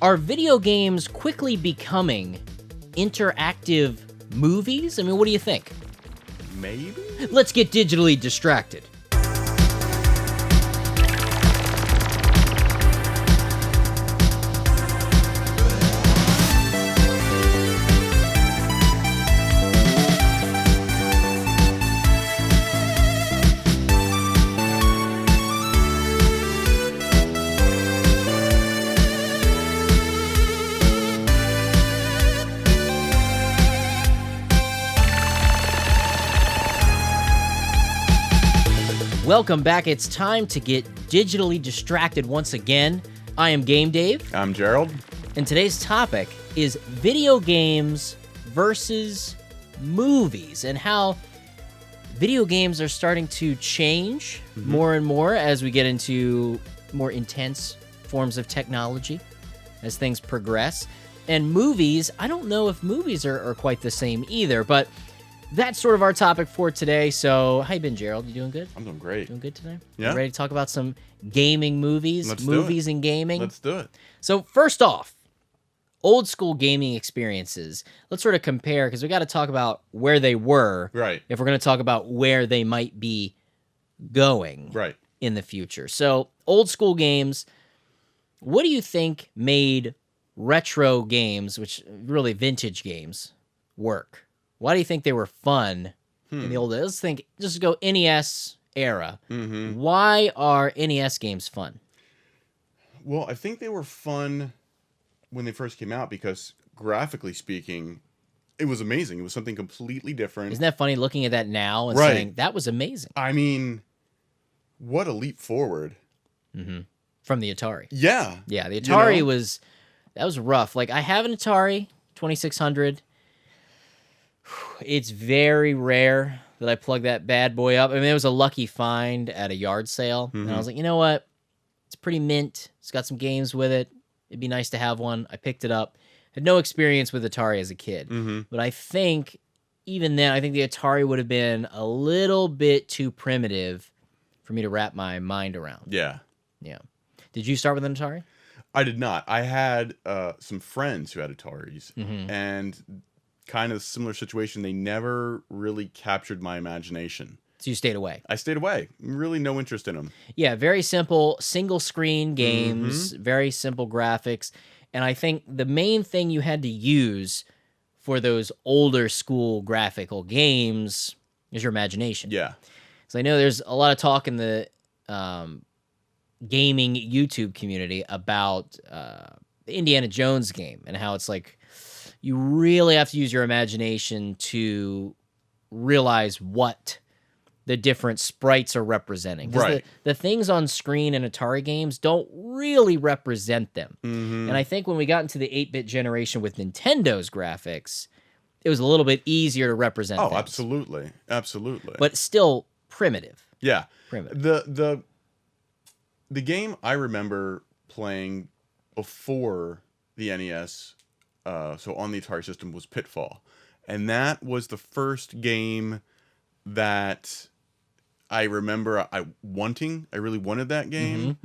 Are video games quickly becoming interactive movies? I mean, what do you think? Maybe? Let's get digitally distracted. Welcome back. It's time to get digitally distracted once again. I am Game Dave. I'm Gerald. And today's topic is video games versus movies and how video games are starting to change more and more as we get into more intense forms of technology as things progress. And movies, I don't know if movies are quite the same either, but that's sort of our topic for today. So, how you been, Gerald? You doing good? I'm doing great. Doing good today? Yeah. You ready to talk about some gaming movies? Movies and gaming? Let's do it. So, first off, old school gaming experiences. Let's sort of compare, because we got to talk about where they were. Right. If we're going to talk about where they might be going Right. in the future. So, old school games, what do you think made retro games, which really vintage games, work? Why do you think they were fun in the old days? Let's think, just go NES era. Why are NES games fun? Well, I think they were fun when they first came out because, graphically speaking, it was amazing. It was something completely different. Isn't that funny looking at that now and Right. saying, that was amazing? I mean, what a leap forward. From the Atari. Yeah. Yeah, the Atari know? that was rough. Like, I have an Atari 2600. It's very rare that I plug that bad boy up. I mean, it was a lucky find at a yard sale. And I was like, you know what? It's pretty mint. It's got some games with it. It'd be nice to have one. I picked it up. Had no experience with Atari as a kid. But I think, even then, I think the Atari would have been a little bit too primitive for me to wrap my mind around. Yeah. Yeah. Did you start with an Atari? I did not. I had some friends who had Ataris, and kind of similar situation. They never really captured my imagination. So you stayed away. I stayed away. Really no interest in them. Yeah, very simple, single screen games, very simple graphics. And I think the main thing you had to use for those older school graphical games is your imagination. Yeah. So I know there's a lot of talk in the gaming YouTube community about the Indiana Jones game and how it's like you really have to use your imagination to realize what the different sprites are representing. 'Cause Right. The things on screen in Atari games don't really represent them. And I think when we got into the 8-bit generation with Nintendo's graphics, it was a little bit easier to represent Oh, things. absolutely. Absolutely. But still primitive. yeah. Primitive. The game I remember playing before the NES, so on the Atari system, was Pitfall. And that was the first game that I remember I really wanted that game.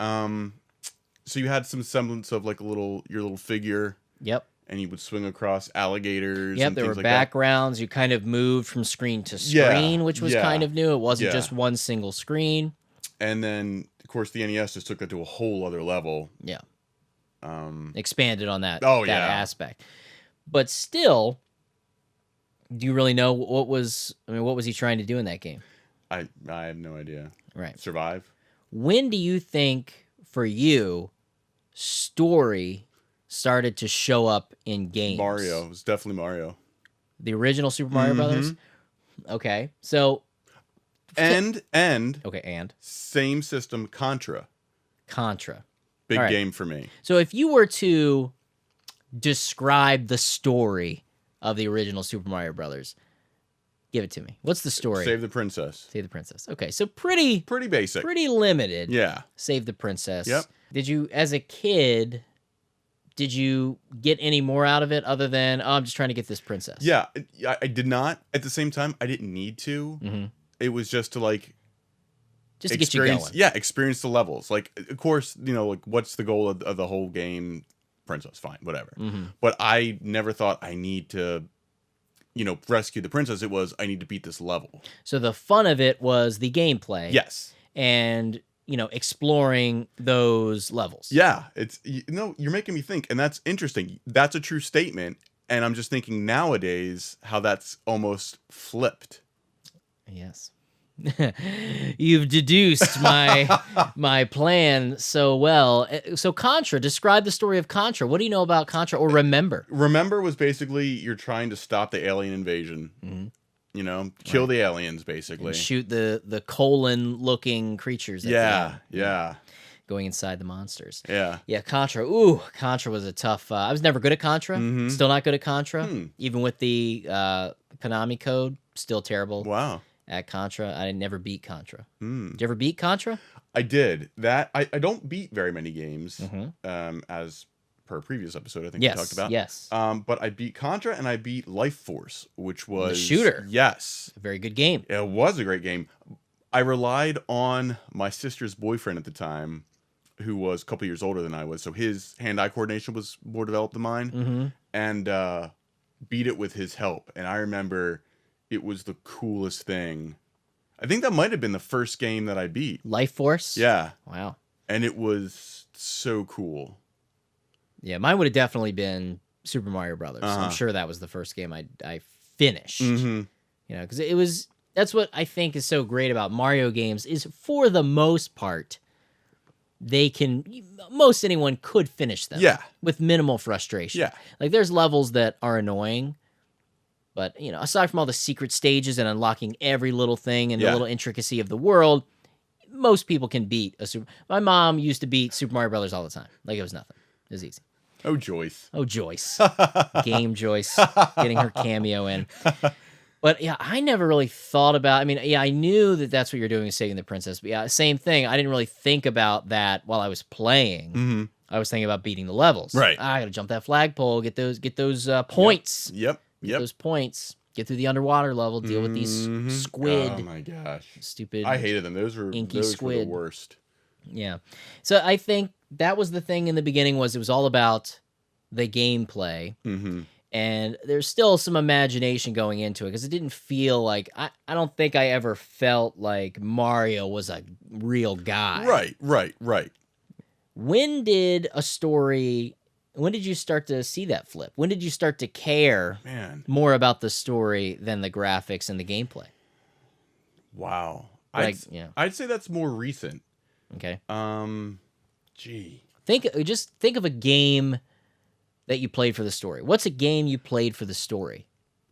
So you had some semblance of like your little figure, Yep. and you would swing across alligators. Yep, and there were things like backgrounds. You kind of moved from screen to Yeah, screen, which was yeah, kind of new. It wasn't yeah. just one single screen. that. And then, of course, the NES just took that to a whole other level. Yeah. Expanded on that, Oh, that yeah. aspect. But still, do you really know what was he trying to do in that game? I have no idea. Right. Survive? When do you think, for you, story started to show up in games? Mario. It was definitely Mario. The original Super Mario Brothers? Okay. So, And okay, and same system, Contra. Contra. Big All right. game for me. So if you were to describe the story of the original Super Mario Brothers, give it to me. What's the story? Save the princess. Save the princess. Okay, so pretty Basic. limited. Yeah. Save the princess. Yep. Did you, as a kid, did you get any more out of it other than, oh, I'm just trying to get this princess? Yeah, I did not. At the same time, I didn't need to. It was just to like Just to get you experience. going. Yeah, experience the levels. Like, of course, like what's the goal of the whole game? princess, fine, whatever. Mm-hmm. But I never thought I need to, rescue the princess. It was, I need to beat this level. So the fun of it was the gameplay. Yes. And, exploring those levels. Yeah. You're making me think. And that's interesting. That's a true statement. And I'm just thinking nowadays how that's almost flipped. Yes. You've deduced my plan so well. So Contra, describe the story of Contra. What do you know about Contra or Remember? Remember was basically you're trying to stop the alien invasion. Mm-hmm. Kill the aliens basically. And shoot the colon-looking creatures. Yeah. Going inside the monsters. Yeah. Yeah, Contra. Ooh, Contra was a tough... I was never good at Contra. Mm-hmm. Still not good at Contra. Even with the Konami code, still terrible. Wow. At Contra. I never beat Contra. Did you ever beat Contra? I did. I don't beat very many games, Mm-hmm. as per previous episode I think we talked about. Yes. But I beat Contra and I beat Life Force, which was... The shooter. Yes. A very good game. It was a great game. I relied on my sister's boyfriend at the time, who was a couple years older than I was, so his hand-eye coordination was more developed than mine, and beat it with his help. And I remember it was the coolest thing. I think that might have been the first game that I beat. Life Force? Yeah. Wow. And it was so cool. Yeah, mine would have definitely been Super Mario Brothers. I'm sure that was the first game I finished. Because that's what I think is so great about Mario games is for the most part, most anyone could finish them. Yeah. With minimal frustration. Yeah. Like there's levels that are annoying, but aside from all the secret stages and unlocking every little thing and the little intricacy of the world, most people can beat my mom used to beat Super Mario Brothers all the time. Like it was nothing. It was easy. Oh, Joyce. Oh, Joyce. Game Joyce. Getting her cameo in. But yeah, I never really thought about... I knew that that's what you're doing, is saving the princess. But yeah, same thing. I didn't really think about that while I was playing. Mm-hmm. I was thinking about beating the levels. Right. I gotta jump that flagpole, get those points. Yep. Get those points. Get through the underwater level, deal with these squid. Oh my gosh. Stupid. I hated them. Those were the worst. Yeah. So I think that was the thing in the beginning it was all about the gameplay. Mm-hmm. And there's still some imagination going into it because it didn't feel like... I don't think I ever felt like Mario was a real guy. Right. When did you start to see that flip? When did you start to care more about the story than the graphics and the gameplay? Wow. I'd say that's more recent. Okay. Gee. Think of a game that you played for the story. What's a game you played for the story?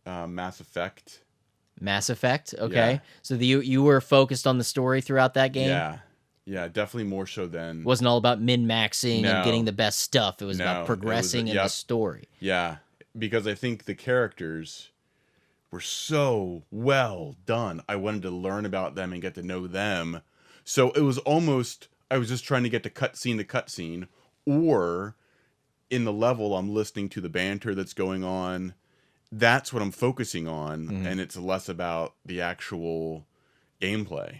Mass Effect. Mass Effect? Okay. Yeah. So you were focused on the story throughout that game? Yeah, definitely more so than... It wasn't all about min-maxing and getting the best stuff. It was about progressing in the story. Yeah, because I think the characters were so well done. I wanted to learn about them and get to know them. So it was almost... I was just trying to get to cutscene, or... in the level, I'm listening to the banter that's going on. That's what I'm focusing on, and it's less about the actual gameplay.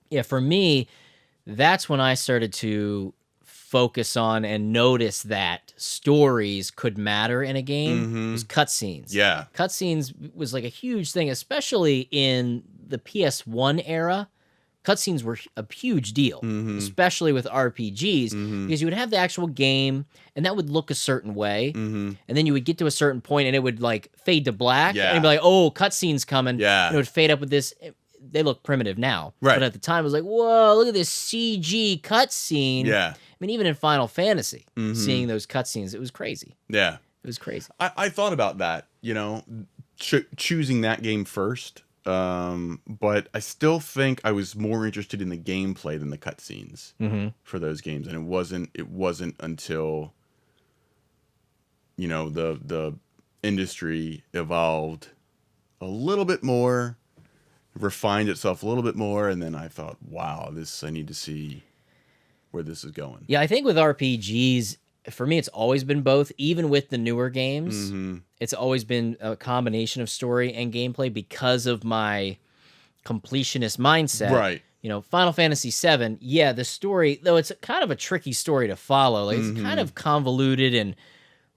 Yeah, for me, that's when I started to focus on and notice that stories could matter in a game. It was cutscenes. Yeah. Cutscenes was like a huge thing, especially in the PS1 era. Cutscenes were a huge deal, especially with RPGs, because you would have the actual game, and that would look a certain way, and then you would get to a certain point, and it would like fade to black, and you'd be like, "Oh, cutscene's coming." Yeah, and it would fade up with this. They look primitive now, right? But at the time, it was like, "Whoa, look at this CG cutscene." Yeah, I mean, even in Final Fantasy, seeing those cutscenes, it was crazy. Yeah, it was crazy. I thought about that, choosing that game first. But I still think I was more interested in the gameplay than the cutscenes for those games, and it wasn't until the industry evolved a little bit more, refined itself a little bit more, and then I thought, wow, I need to see where this is going. Yeah, I think with RPGs, for me, it's always been both. Even with the newer games, it's always been a combination of story and gameplay because of my completionist mindset. Right. Final Fantasy VII, the story, though it's kind of a tricky story to follow. Like, it's kind of convoluted and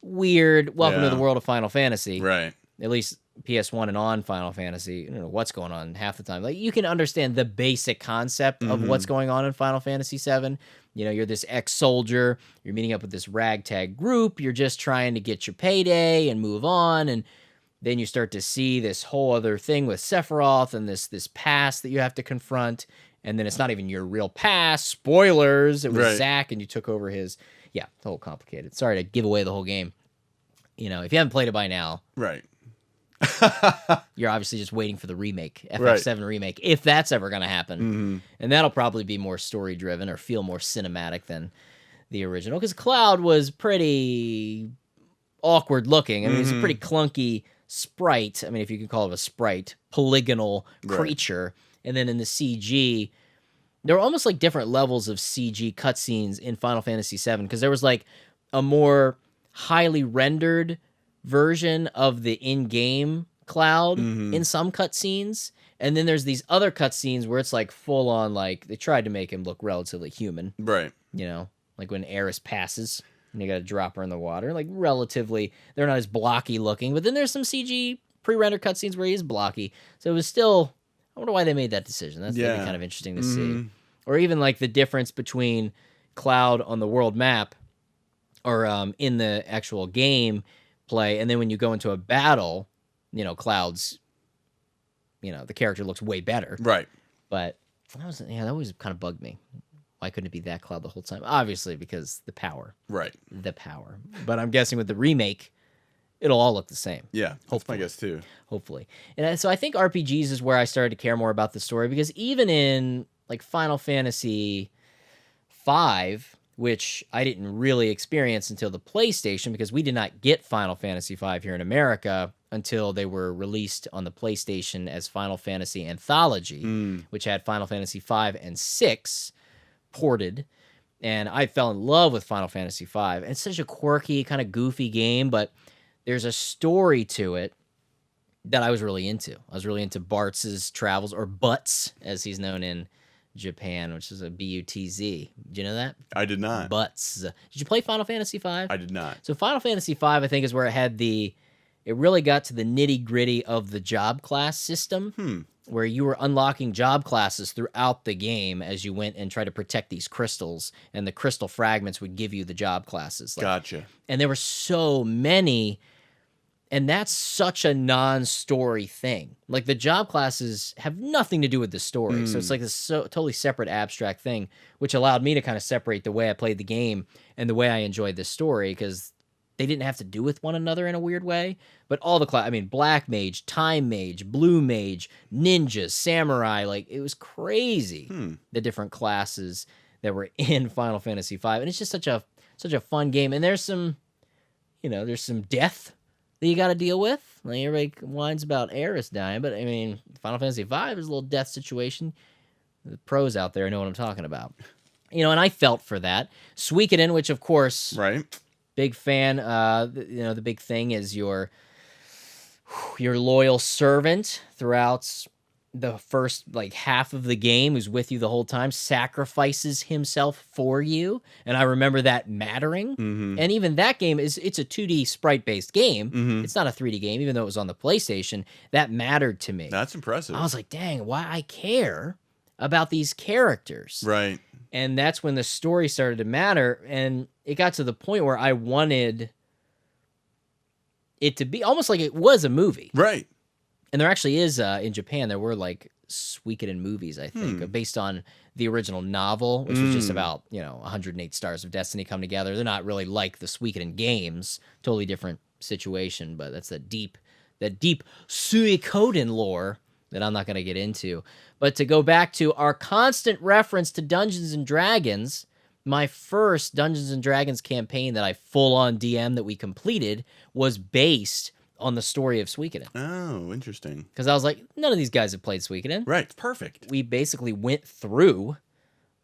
weird welcome to Yeah. the world of Final Fantasy. Right. At least PS1 and on Final Fantasy. I don't know what's going on half the time. Like, you can understand the basic concept of what's going on in Final Fantasy VII. You know, you're this ex-soldier. You're meeting up with this ragtag group. You're just trying to get your payday and move on. And then you start to see this whole other thing with Sephiroth and this past that you have to confront. And then it's not even your real past. Spoilers. It was Right. Zack, and you took over his... Yeah, it's a little complicated. Sorry to give away the whole game. You know, if you haven't played it by now... Right. You're obviously just waiting for the remake, Right. FF7 remake, if that's ever going to happen. And that'll probably be more story-driven or feel more cinematic than the original. Because Cloud was pretty awkward looking. I mean, it's a pretty clunky sprite. I mean, if you could call it a sprite, polygonal creature. And then in the CG, there were almost like different levels of CG cutscenes in Final Fantasy VII. Because there was like a more highly rendered version of the in-game Cloud in some cutscenes, and then there's these other cutscenes where it's like full on, like they tried to make him look relatively human, Right. you know, like when Aerith passes and you got to drop her in the water, like relatively, they're not as blocky looking, but then there's some CG pre-rendered cutscenes where he is blocky, so it was still, I wonder why they made that decision. That's gonna be kind of interesting to see, or even like the difference between Cloud on the world map or in the actual game play, and then when you go into a battle, you know, Cloud's, you know, the character looks way better. Right. But that always kind of bugged me. Why couldn't it be that Cloud the whole time? Obviously, because the power. Right. The power. But I'm guessing with the remake, it'll all look the same. Yeah. That's Hopefully. my guess too. Hopefully. And so I think RPGs is where I started to care more about the story, because even in like Final Fantasy V, which I didn't really experience until the PlayStation, because we did not get Final Fantasy V here in America until they were released on the PlayStation as Final Fantasy Anthology, which had Final Fantasy V and VI ported. And I fell in love with Final Fantasy V. And it's such a quirky, kind of goofy game, but there's a story to it that I was really into. I was really into Bartz's travels, or Butts, as he's known in Japan, which is a B-U-T-Z. Did you know that? I did not. Butts. Did you play Final Fantasy V? I did not. So Final Fantasy V, I think, is where it really got to the nitty-gritty of the job class system, where you were unlocking job classes throughout the game as you went and tried to protect these crystals, and the crystal fragments would give you the job classes. Gotcha. And there were so many, and that's such a non-story thing. Like, the job classes have nothing to do with the story. So it's like this totally separate abstract thing, which allowed me to kind of separate the way I played the game and the way I enjoyed the story, because they didn't have to do with one another in a weird way. But all the Black Mage, Time Mage, Blue Mage, Ninjas, Samurai, like, it was crazy, the different classes that were in Final Fantasy V. And it's just such a fun game. And there's some death that you got to deal with. Like, everybody whines about Aerith dying, but I mean, Final Fantasy V is a little death situation. The pros out there know what I'm talking about. You know, and I felt for that. Suikoden, which of course, Right. big fan. The big thing is your loyal servant throughout the first half of the game, who's with you the whole time, sacrifices himself for you, and I remember that mattering. And even that game it's a 2D sprite based game. It's not a 3D game, even though it was on the PlayStation. That mattered to me. That's impressive. I was like, dang, why I care about these characters. Right. And that's when the story started to matter, and it got to the point where I wanted it to be almost like it was a movie. Right. And there actually is, in Japan, there were Suikoden movies, I think, based on the original novel, which was just about, 108 Stars of Destiny come together. They're not really like the Suikoden games, totally different situation, but that's that deep Suikoden lore that I'm not going to get into. But to go back to our constant reference to Dungeons and Dragons, my first Dungeons and Dragons campaign that I full-on DM that we completed was based on the story of Suikoden. Oh, interesting. Because I was like, none of these guys have played Suikoden. Right. Perfect. We basically went through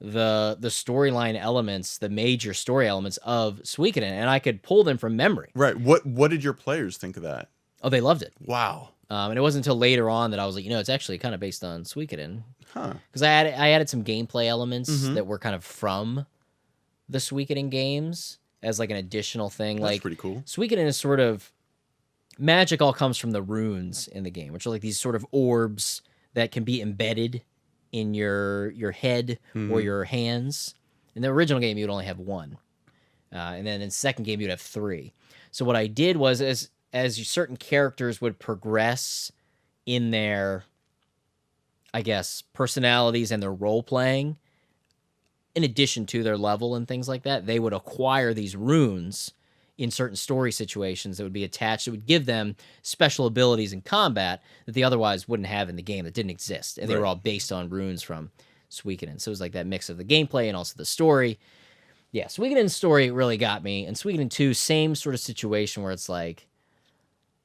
the storyline elements, the major story elements of Suikoden, and I could pull them from memory. Right. What did your players think of that? Oh, they loved it. Wow. And it wasn't until later on that I was like, it's actually kind of based on Suikoden. Huh. Because I added some gameplay elements that were kind of from the Suikoden games. as like an additional thing. That's like pretty cool. Suikoden is sort of magic all comes from the runes in the game, which are like these sort of orbs that can be embedded in your head or your hands. In the original game, you'd only have one. And then in the second game, you'd have three. So what I did was, as certain characters would progress in their, I guess, personalities and their role-playing, in addition to their level and things like that, they would acquire these runes in certain story situations that would be attached. It would give them special abilities in combat that they otherwise wouldn't have in the game, that didn't exist. And they were all based on runes from Suikoden. So it was like that mix of the gameplay and also the story. Yeah, Suikoden's story really got me. And Suikoden 2, same sort of situation where it's like,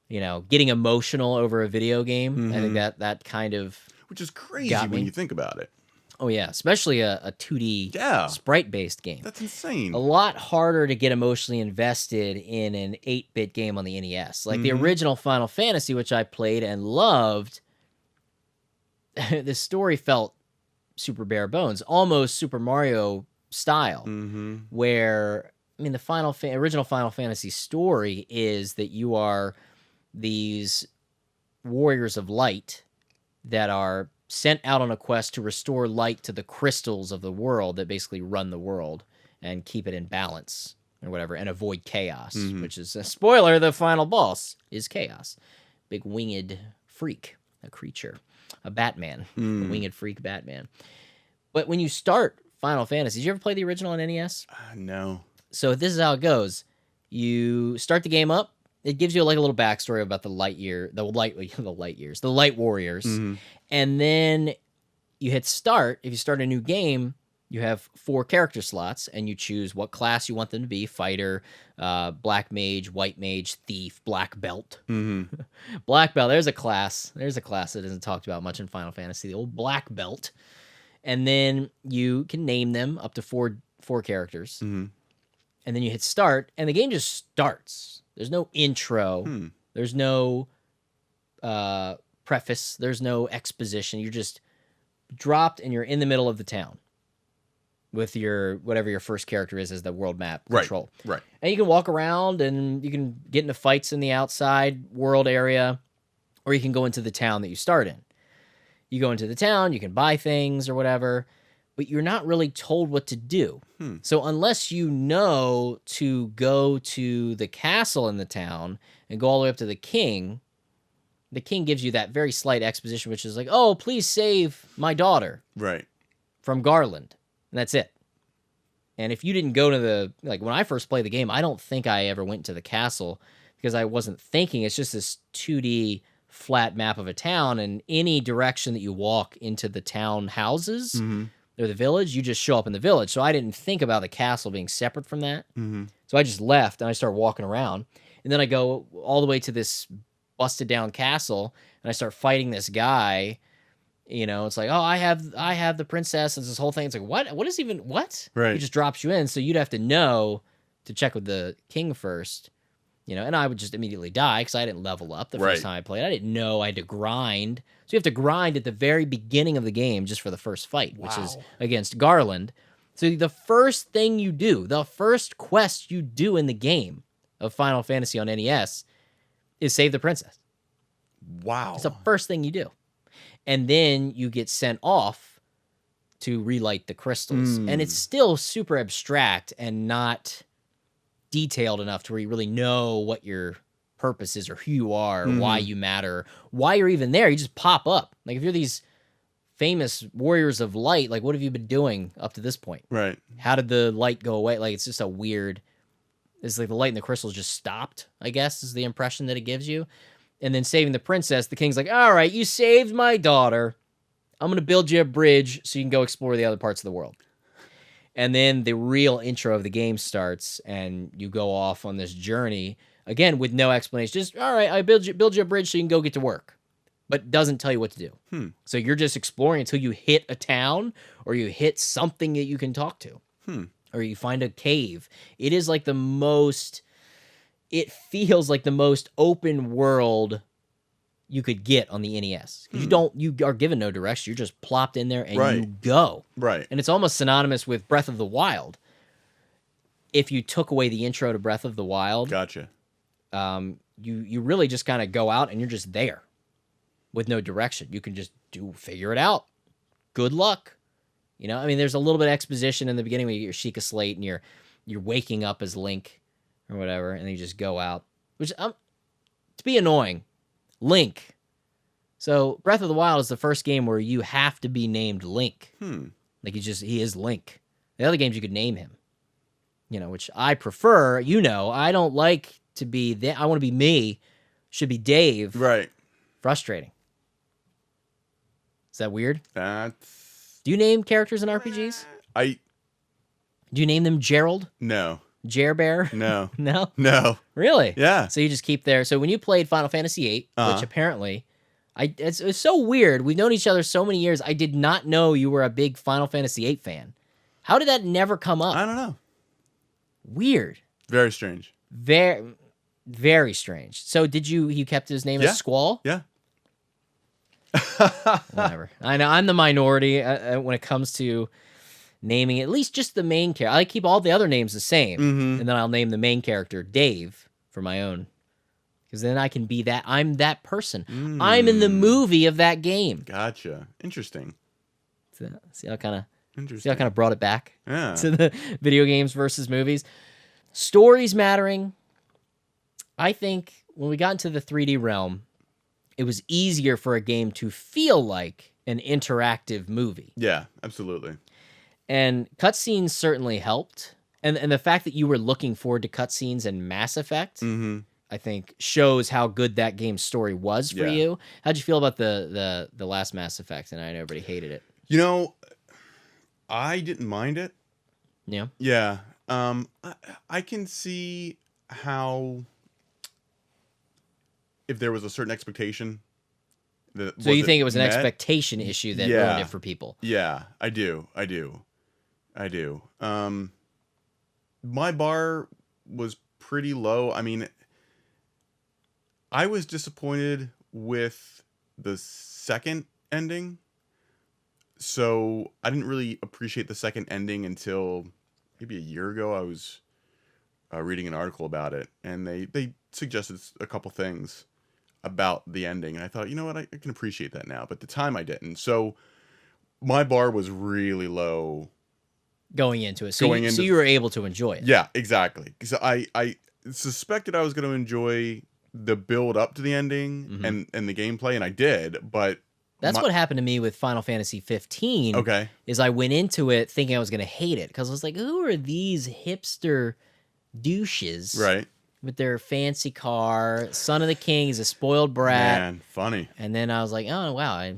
you know, getting emotional over a video game. I think that kind of... Which is crazy when you think about it. Oh, yeah, especially a 2D sprite-based game. That's insane. A lot harder to get emotionally invested in an 8-bit game on the NES. Like the original Final Fantasy, which I played and loved, the story felt super bare bones, almost Super Mario style, where, I mean, the original Final Fantasy story is that you are these warriors of light that are sent out on a quest to restore light to the crystals of the world that basically run the world and keep it in balance or whatever, and avoid chaos, which is a spoiler. The final boss is chaos. Big winged freak, a creature, a Batman, a winged freak Batman. But when you start Final Fantasy, did you ever play the original on NES? No. So this is how it goes. You start the game up. It gives you like a little backstory about the light warriors. And then you hit start. If you start a new game, you have 4 character slots, and you choose what class you want them to be: fighter, black mage, white mage, thief, black belt. Black belt, there's a class that isn't talked about much in Final Fantasy, the old black belt. And then you can name them up to four characters. And then you hit start, and the game just starts. There's no intro. There's no preface. There's no exposition. You're just dropped, and you're in the middle of the town with your whatever your first character is as the world map control. Right. And you can walk around, and you can get into fights in the outside world area, or you can go into the town that you start in. You go into the town, you can buy things or whatever, but you're not really told what to do. So unless you know to go to the castle in the town and go all the way up to the king gives you that very slight exposition, which is like, oh, please save my daughter from Garland. And that's it. And if you didn't go to like when I first played the game, I don't think I ever went to the castle because I wasn't thinking. It's just this 2D flat map of a town, and any direction that you walk into the town houses or the village, you just show up in the village. So I didn't think about the castle being separate from that. So I just left, and I started walking around. And then I go all the way to this busted down castle, and I start fighting this guy. You know, it's like, oh, I have the princess, and this whole thing. It's like, what is even, what? Right. He just drops you in. So you'd have to know to check with the king first. You know, and I would just immediately die because I didn't level up the first time I played. I didn't know I had to grind. So you have to grind at the very beginning of the game just for the first fight, which is against Garland. So the first thing you do, the first quest you do in the game of Final Fantasy on NES is save the princess. Wow. It's the first thing you do. And then you get sent off to relight the crystals. And it's still super abstract and not detailed enough to where you really know what your purpose is or who you are, or why you matter, why you're even there. You just pop up. Like if you're these famous warriors of light, like what have you been doing up to this point? Right. How did the light go away? Like it's just it's like the light in the crystals just stopped, I guess, is the impression that it gives you. And then saving the princess, the king's like, all right, you saved my daughter. I'm going to build you a bridge so you can go explore the other parts of the world. And then the real intro of the game starts, and you go off on this journey, again, with no explanation. Just, all right, I build you a bridge so you can go get to work. But doesn't tell you what to do. So you're just exploring until you hit a town, or you hit something that you can talk to. Or you find a cave. It is like it feels like the most open world you could get on the NES. You are given no direction. You're just plopped in there and you go. Right. And it's almost synonymous with Breath of the Wild. if you took away the intro to Breath of the Wild, Gotcha. You really just kind of go out and you're just there with no direction. You can just figure it out. Good luck. You know, I mean, there's a little bit of exposition in the beginning when you get your Sheikah Slate and you're waking up as Link or whatever, and then you just go out. Which, to be annoying, Link. So Breath of the Wild is the first game where you have to be named Link. Like he is Link. The other games you could name him. You know, which I prefer. You know, I don't like to be I want to be me. Should be Dave. Right. Frustrating. Is that weird? That's... Do you name characters in RPGs? Do you name them Gerald? No. Jer Bear? No. No? No. Really? Yeah. So you just keep there. So when you played Final Fantasy VIII, which apparently... It's so weird. We've known each other so many years. I did not know you were a big Final Fantasy VIII fan. How did that never come up? I don't know. Weird. Very strange. Very, very strange. So did you kept his name as Squall? Yeah. Whatever. I know I'm the minority when it comes to naming at least just the main character. I keep all the other names the same, and then I'll name the main character Dave for my own. Because then I can be that. I'm that person. I'm in the movie of that game. Gotcha. Interesting. See how I kind Interesting. of brought it back Yeah. to the video games versus movies. Stories mattering. I think when we got into the 3D realm, it was easier for a game to feel like an interactive movie. Yeah, absolutely. And cutscenes certainly helped. And the fact that you were looking forward to cutscenes in Mass Effect... I think shows how good that game's story was for you. How'd you feel about the last Mass Effect? And I know everybody hated it. You know, I didn't mind it. Yeah. Yeah. I can see how if there was a certain expectation that So you think it was an met? expectation issue that ruined it for people? Yeah, I do. My bar was pretty low. I mean, I was disappointed with the second ending. So I didn't really appreciate the second ending until maybe a year ago. I was reading an article about it, and they suggested a couple things about the ending. And I thought, you know what, I can appreciate that now. But at the time I didn't. So my bar was really low. Going into it. So you were able to enjoy it. Yeah, exactly. Because I suspected I was going to enjoy the build up to the ending and the gameplay, and I did, but that's what happened to me with Final Fantasy 15. Okay. Is I went into it thinking I was going to hate it because I was like, who are these hipster douches? Right. With their fancy car, son of the king, he's a spoiled brat. Man, funny. And then I was like, oh wow,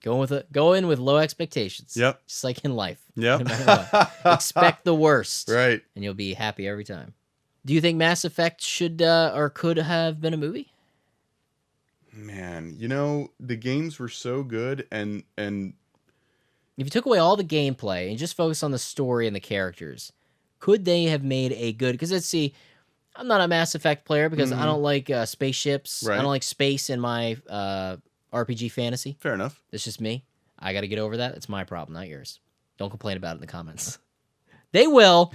go in with low expectations. Yep. Just like in life. Yep. No matter what. Expect the worst. Right. And you'll be happy every time. Do you think Mass Effect should or could have been a movie? Man, you know, the games were so good, and if you took away all the gameplay and just focus on the story and the characters, could they have made a good... Because let's see, I'm not a Mass Effect player because I don't like spaceships. Right. I don't like space in my RPG fantasy. fair enough. That's just me. I got to get over that. It's my problem, not yours. Don't complain about it in the comments. They will.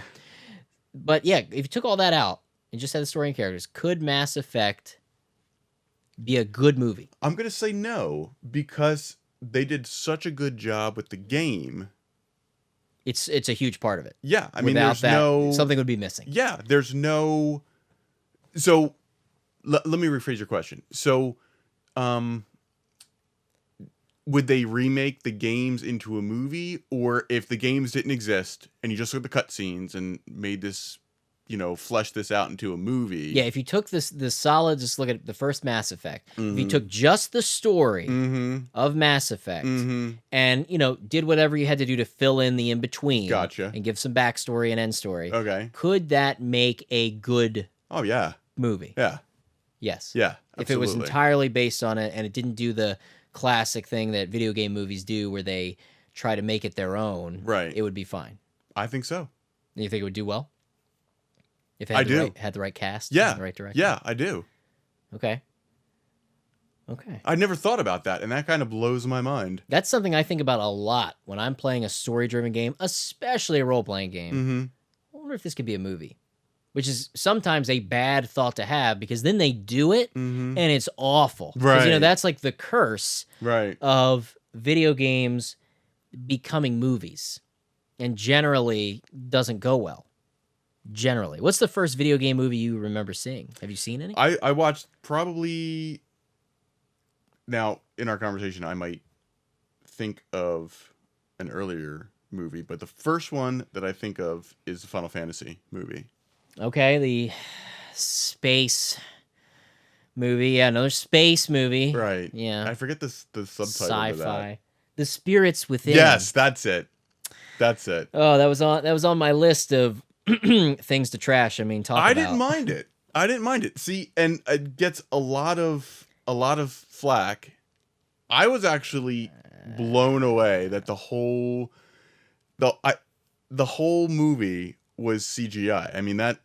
But yeah, if you took all that out and just had the story and characters, could Mass Effect be a good movie? I'm going to say no, because they did such a good job with the game. It's a huge part of it. Yeah, I mean, Without there's something would be missing. Yeah, there's no... So, let me rephrase your question. So, would they remake the games into a movie? Or if the games didn't exist and you just look at the cutscenes and made this, flesh this out into a movie? Yeah, if you took the solid, just look at the first Mass Effect. If you took just the story of Mass Effect and, did whatever you had to do to fill in the in-between. Gotcha. And give some backstory and end story. Okay. Could that make a good movie? Yeah. Yes. Yeah, If it was absolutely. entirely based on it and it didn't do the classic thing that video game movies do where they try to make it their own, Right. it would be fine. I think so. And you think it would do well? If it I had do. Had the right cast? Yeah. And the right direction? Yeah, I do. Okay. I never thought about that, and that kind of blows my mind. That's something I think about a lot when I'm playing a story-driven game, especially a role-playing game. wonder if this could be a movie, which is sometimes a bad thought to have because then they do it and it's awful. Because, Right. that's like the curse Right. of video games becoming movies, and generally doesn't go well. Generally. What's the first video game movie you remember seeing? Have you seen any? I watched probably... Now, in our conversation, I might think of an earlier movie, but the first one that I think of is the Final Fantasy movie. Okay, the space movie. Yeah, another space movie. Right. Yeah. I forget the subtitle Sci-fi. of that. The Spirits Within. Yes, that's it. That's it. Oh, that was on my list of things to trash. I mean, I didn't mind it. I didn't mind it. See, and it gets a lot of flack. I was actually blown away that the whole movie was CGI. I mean, that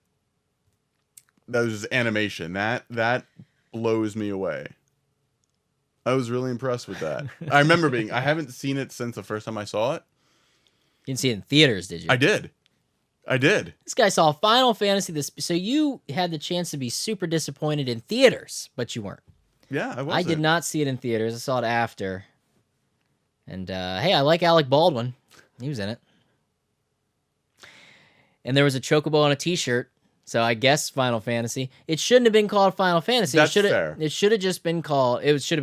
was animation. That blows me away. I was really impressed with that. I remember I haven't seen it since the first time I saw it. You didn't see it in theaters, did you? I did. This guy saw Final Fantasy. So you had the chance to be super disappointed in theaters, but you weren't. Yeah, I was. I did not see it in theaters. I saw it after. And hey, I like Alec Baldwin. He was in it. And there was a chocobo on a t-shirt. So I guess Final Fantasy. It shouldn't have been called Final Fantasy. That's fair. It should have just been called. It's a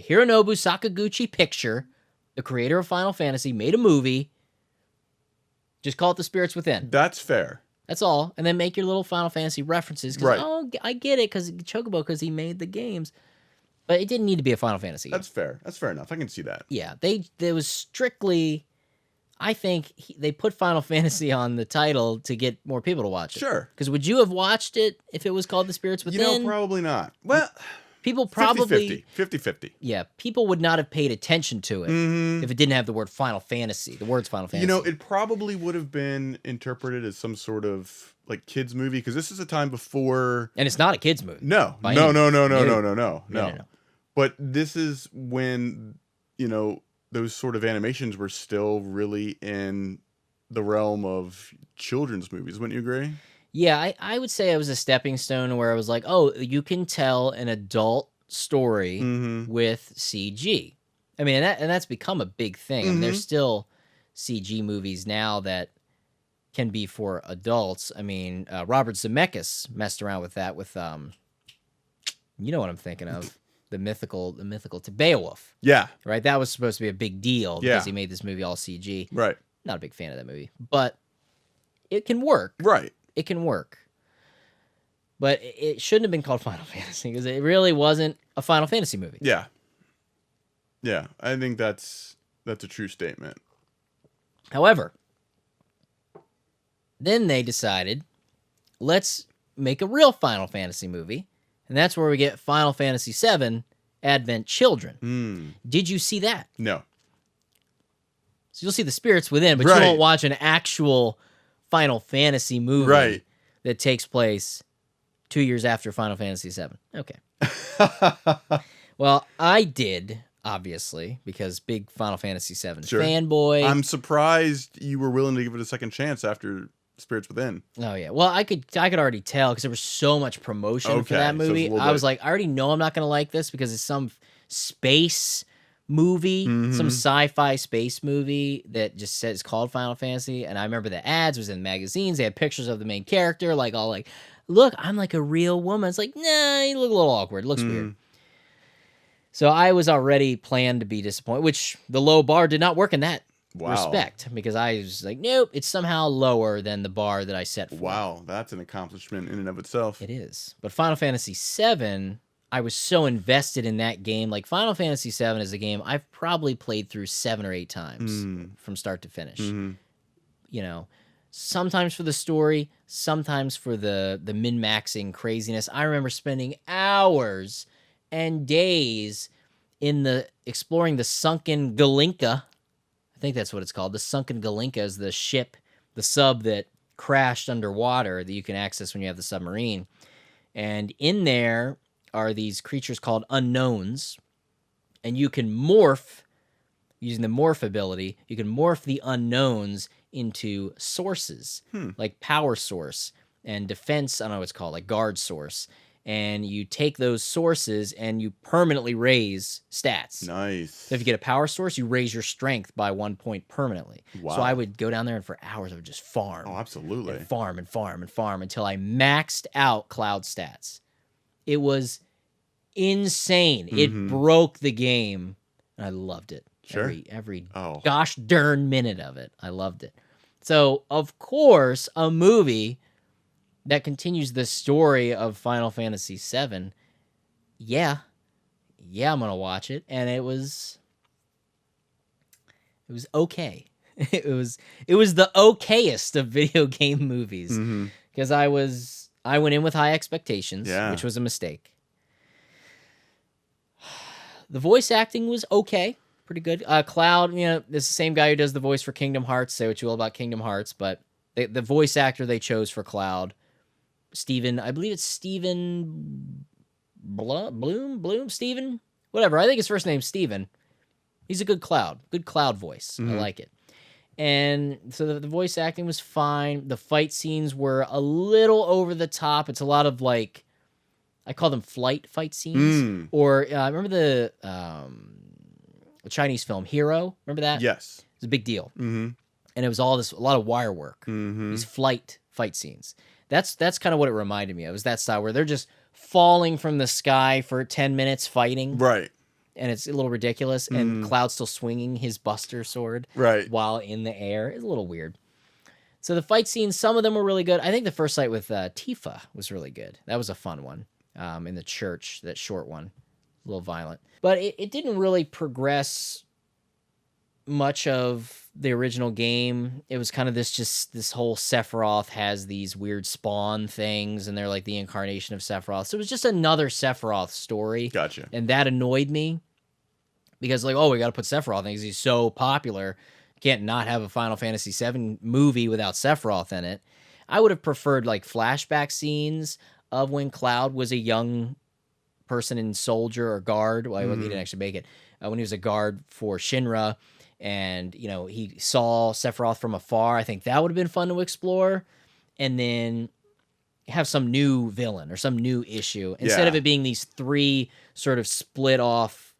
Hironobu Sakaguchi picture. The creator of Final Fantasy made a movie. Just call it The Spirits Within. That's fair. That's all. And then make your little Final Fantasy references. Right. Oh, I get it, because Chocobo, because he made the games. But it didn't need to be a Final Fantasy game. That's fair. That's fair enough. I can see that. Yeah. There was strictly... I think they put Final Fantasy on the title to get more people to watch it. Sure. Because would you have watched it if it was called The Spirits Within? Probably not. Well, people probably... 50-50. Yeah, people would not have paid attention to it if it didn't have the word Final Fantasy, the words Final Fantasy. It probably would have been interpreted as some sort of like kids movie, because this is a time before... And it's not a kids movie. No. But this is when, those sort of animations were still really in the realm of children's movies. Wouldn't you agree? Yeah, I would say it was a stepping stone where I was like, oh, you can tell an adult story with CG. I mean, and that's become a big thing. I mean, there's still CG movies now that can be for adults. I mean, Robert Zemeckis messed around with that with, you know what I'm thinking of. The mythical to Beowulf. Yeah. Right? That was supposed to be a big deal because he made this movie all CG. Right. Not a big fan of that movie. But it can work. Right. It can work. But it shouldn't have been called Final Fantasy because it really wasn't a Final Fantasy movie. Yeah. Yeah. I think that's a true statement. However, then they decided, let's make a real Final Fantasy movie. And that's where we get Final Fantasy VII Advent Children. Did you see that? No. So you'll see The Spirits Within, but you won't watch an actual Final Fantasy movie that takes place 2 years after Final Fantasy VII. Okay. Well, I did, obviously, because big Final Fantasy VII fanboy. I'm surprised you were willing to give it a second chance after Spirits Within. Oh yeah, well I could already tell because there was so much promotion for that movie. So I was like, I already know I'm not gonna like this because it's some space movie, some sci-fi space movie that just says called Final Fantasy. And I remember the ads was in magazines. They had pictures of the main character, like all like, look, I'm like a real woman. It's like, nah, you look a little awkward. It looks weird. So I was already planned to be disappointed, which the low bar did not work in that respect, because I was like, nope, it's somehow lower than the bar that I set for. Wow, that's an accomplishment in and of itself. It is. But Final Fantasy VII, I was so invested in that game. Like, Final Fantasy VII is a game I've probably played through 7 or 8 times from start to finish. Sometimes for the story, sometimes for the min-maxing craziness. I remember spending hours and days exploring the sunken Galinka. I think that's what it's called. The sunken Galinka is the ship, the sub that crashed underwater that you can access when you have the submarine. And in there are these creatures called unknowns. And you can morph, using the morph ability, you can morph the unknowns into sources, like power source and defense, I don't know what it's called, like guard source. And you take those sources and you permanently raise stats. Nice. So if you get a power source, you raise your strength by 1 point permanently. Wow. So I would go down there and for hours I would just farm. Oh, absolutely. And farm and farm and farm until I maxed out Cloud stats. It was insane. It broke the game. And I loved it. Sure. Every gosh darn minute of it. I loved it. So, of course, a movie that continues the story of Final Fantasy VII, yeah, I'm gonna watch it, and it was okay. It was the okayest of video game movies because I went in with high expectations, which was a mistake. The voice acting was okay, pretty good. Cloud, this is the same guy who does the voice for Kingdom Hearts. Say what you will about Kingdom Hearts, but the voice actor they chose for Cloud, Steven, I believe it's Steven Bloom, Steven, whatever. I think his first name's Steven. He's a good Cloud voice. I like it. And so the voice acting was fine. The fight scenes were a little over the top. It's a lot of like, I call them fight scenes. Or remember the Chinese film Hero? Remember that? Yes. It was a big deal. And it was a lot of wire work. These fight scenes. That's kind of what it reminded me of. It was that style where they're just falling from the sky for 10 minutes fighting. Right. And it's a little ridiculous. And Cloud's still swinging his Buster sword while in the air. It's a little weird. So the fight scenes, some of them were really good. I think the first fight with Tifa was really good. That was a fun one. In the church, that short one. A little violent. But it didn't really progress much of the original game. It was kind of this whole Sephiroth has these weird spawn things, and they're like the incarnation of Sephiroth. So it was just another Sephiroth story. Gotcha. And that annoyed me. Because we got to put Sephiroth in because he's so popular. Can't not have a Final Fantasy VII movie without Sephiroth in it. I would have preferred like flashback scenes of when Cloud was a young person in soldier or guard. Well, he didn't actually make it. When he was a guard for Shinra, and he saw Sephiroth from afar. I think that would have been fun to explore, and then have some new villain or some new issue instead of it being these three sort of split off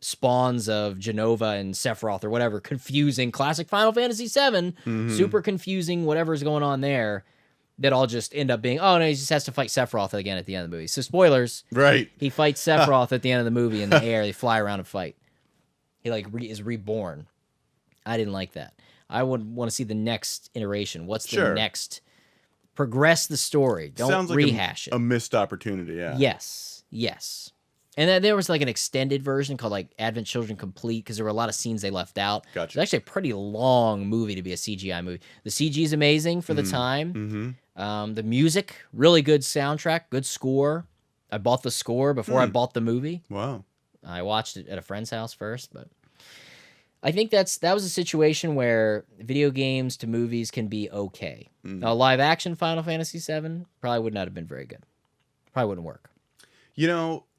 spawns of Jenova and Sephiroth or whatever, confusing classic Final Fantasy VII, super confusing whatever's going on there, that all just end up being, he just has to fight Sephiroth again at the end of the movie. So spoilers. Right. He fights Sephiroth at the end of the movie in the air. They fly around and fight. He is reborn. I didn't like that. I would want to see the next iteration. What's the next? Progress the story. Don't Sounds like rehash it. A missed opportunity, yeah. Yes. And then there was like an extended version called like Advent Children Complete because there were a lot of scenes they left out. Gotcha. It's actually a pretty long movie to be a CGI movie. The CG is amazing for the time. The music, really good soundtrack, good score. I bought the score before I bought the movie. Wow. I watched it at a friend's house first, but I think that was a situation where video games to movies can be okay. Now, live action Final Fantasy VII probably would not have been very good. Probably wouldn't work.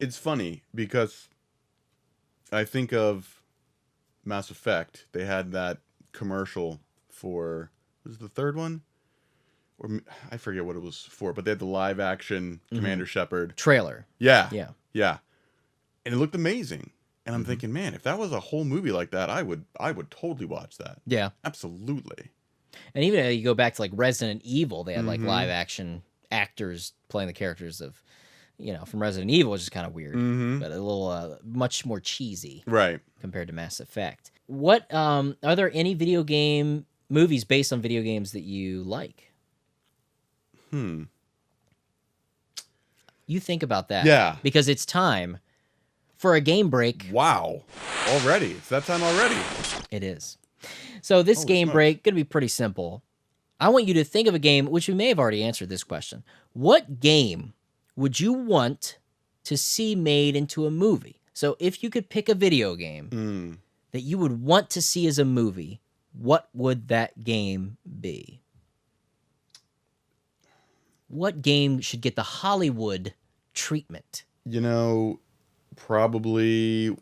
It's funny because I think of Mass Effect. They had that commercial for, was it the third one? Or I forget what it was for, but they had the live action Commander Shepard trailer. Yeah. And it looked amazing. And I'm thinking, man, if that was a whole movie like that, I would totally watch that. Yeah. Absolutely. And even if you go back to like Resident Evil, they had like live action actors playing the characters of, from Resident Evil, which is kind of weird, but a little much more cheesy, right, compared to Mass Effect. What are there any video game movies based on video games that you like? You think about that, yeah, because it's time for a game break. Wow, already? It's that time already. It is. So this Holy game smokes. break gonna be pretty simple. I want you to think of a game, which we may have already answered this question. What game would you want to see made into a movie? So if you could pick a video game that you would want to see as a movie, what would that game be? What game should get the Hollywood treatment? Probably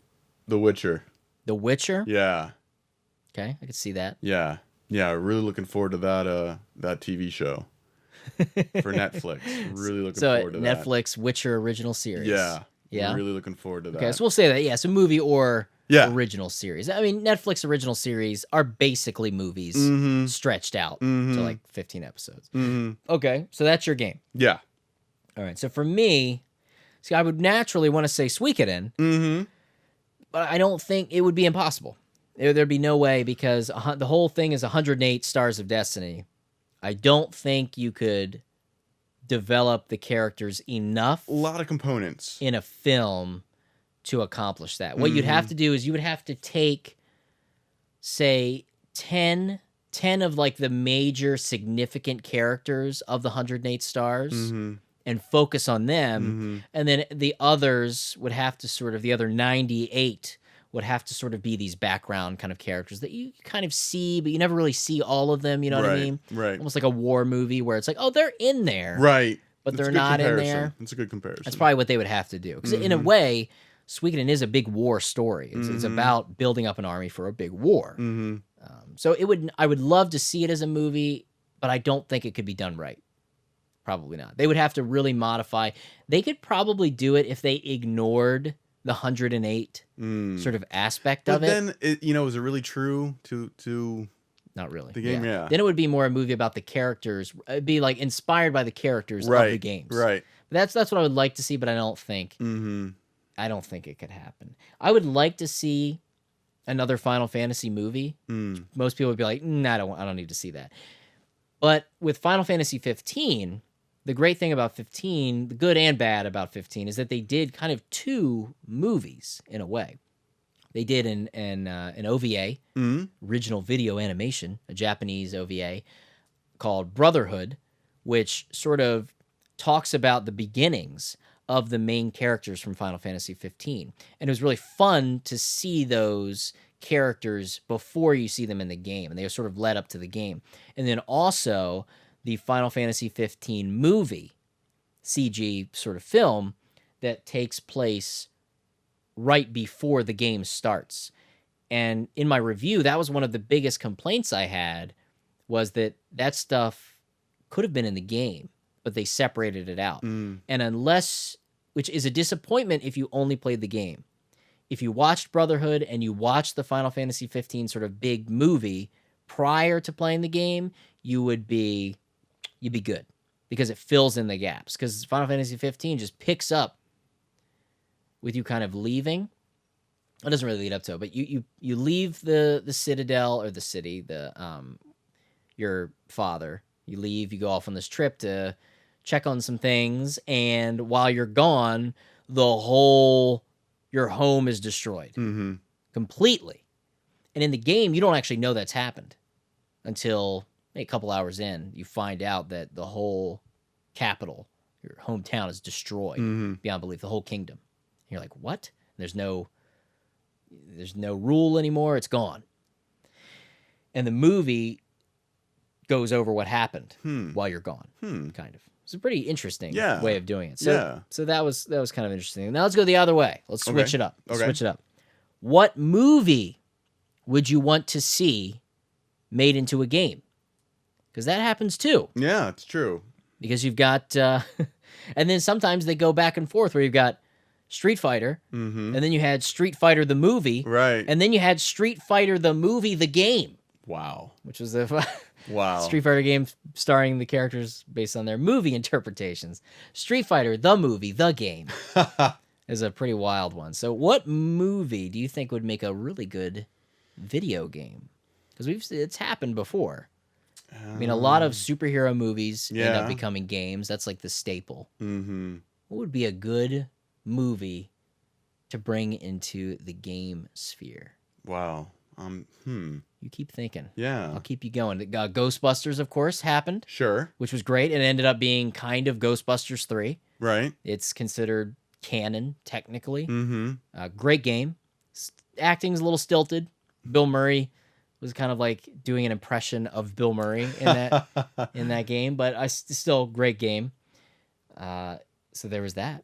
The Witcher. The Witcher? Yeah. Okay, I could see that. Yeah. Yeah, really looking forward to that TV show for Netflix. Really looking So forward to that. Netflix Witcher original series. Yeah. Yeah. Really looking forward to that. Okay, so we'll say that. Yeah, so movie or Yeah. original series. I mean, Netflix original series are basically movies stretched out to like 15 episodes. Okay, so that's your game. Yeah. All right, so for me, see, I would naturally want to say Suikoden, but I don't think it would be impossible. There'd be no way because the whole thing is 108 Stars of Destiny. I don't think you could develop the characters enough A lot of components. in a film to accomplish that. What you'd have to do is you would have to take, say, 10 of like the major significant characters of the 108 Stars and focus on them. And then the others would have to sort of, the other 98 would have to sort of be these background kind of characters that you kind of see, but you never really see all of them. You know what I mean? Right. Almost like a war movie where it's like, oh, they're in there. Right. But That's they're a good not in comparison. there. That's a good comparison. That's probably what they would have to do. Because in a way, Suikoden is a big war story. It's about building up an army for a big war. So I would love to see it as a movie, but I don't think it could be done right. Probably not. They would have to really modify. They could probably do it if they ignored the 108 sort of aspect of it. But then, is it really true to Not really. the game? Yeah. Then it would be more a movie about the characters. It'd be like inspired by the characters of the games. Right. That's what I would like to see, but I don't think it could happen. I would like to see another Final Fantasy movie. Most people would be like, I don't need to see that. But with Final Fantasy 15, the great thing about 15, the good and bad about 15, is that they did kind of two movies in a way. They did an OVA, original video animation, a Japanese OVA called Brotherhood, which sort of talks about the beginnings of the main characters from Final Fantasy 15. And it was really fun to see those characters before you see them in the game, and they were sort of led up to the game. And then also the Final Fantasy 15 movie, CG sort of film, that takes place right before the game starts. And in my review, that was one of the biggest complaints I had, was that stuff could have been in the game, but they separated it out. And which is a disappointment if you only played the game. If you watched Brotherhood and you watched the Final Fantasy 15 sort of big movie prior to playing the game, you'd be good, because it fills in the gaps. Because Final Fantasy 15 just picks up with you kind of leaving. It doesn't really lead up to it, but you leave the citadel, or the city, your father. You leave, you go off on this trip to check on some things, and while you're gone, your home is destroyed completely. And in the game, you don't actually know that's happened until a couple hours in. You find out that the whole capital, your hometown, is destroyed beyond belief, the whole kingdom. And you're like, what? There's no rule anymore. It's gone. And the movie goes over what happened while you're gone, kind of. It's a pretty interesting way of doing it. So that was kind of interesting. Now let's go the other way. Let's switch it up. Switch it up. What movie would you want to see made into a game? Because that happens too. Yeah, it's true. Because you've got, and then sometimes they go back and forth, where you've got Street Fighter, and then you had Street Fighter the movie, right? And then you had Street Fighter the movie, the game. Wow. Which was the wow Street Fighter game starring the characters based on their movie interpretations. Street Fighter the movie, the game is a pretty wild one. So what movie do you think would make a really good video game? Because it's happened before. I mean, a lot of superhero movies end up becoming games. That's like the staple. What would be a good movie to bring into the game sphere? Wow. You keep thinking. Yeah. I'll keep you going. Ghostbusters, of course, happened. Sure. Which was great. It ended up being kind of Ghostbusters 3. Right. It's considered canon, technically. Great game. Acting's a little stilted. Bill Murray was kind of like doing an impression of Bill Murray in that game, but still great game. So there was that.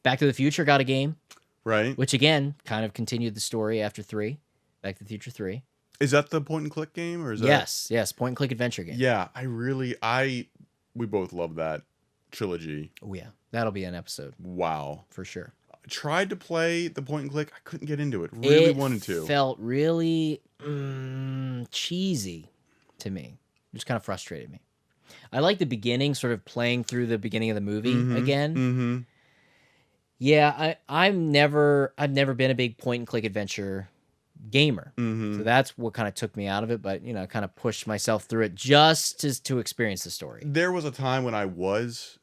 Back to the Future got a game. Right. Which, again, kind of continued the story after 3. Back to the Future 3. Is that the point and click game, or is that? Yes, point and click adventure game. Yeah, we both love that trilogy. Oh yeah, that'll be an episode. Wow, for sure. I tried to play the point and click. I couldn't get into it. Really wanted to. It felt really cheesy to me. It just kind of frustrated me. I like the beginning, sort of playing through the beginning of the movie again. Mm-hmm. Yeah, I've never been a big point and click adventure gamer. Mm-hmm. So that's what kind of took me out of it, but kind of pushed myself through it just to experience the story. There was a time when I was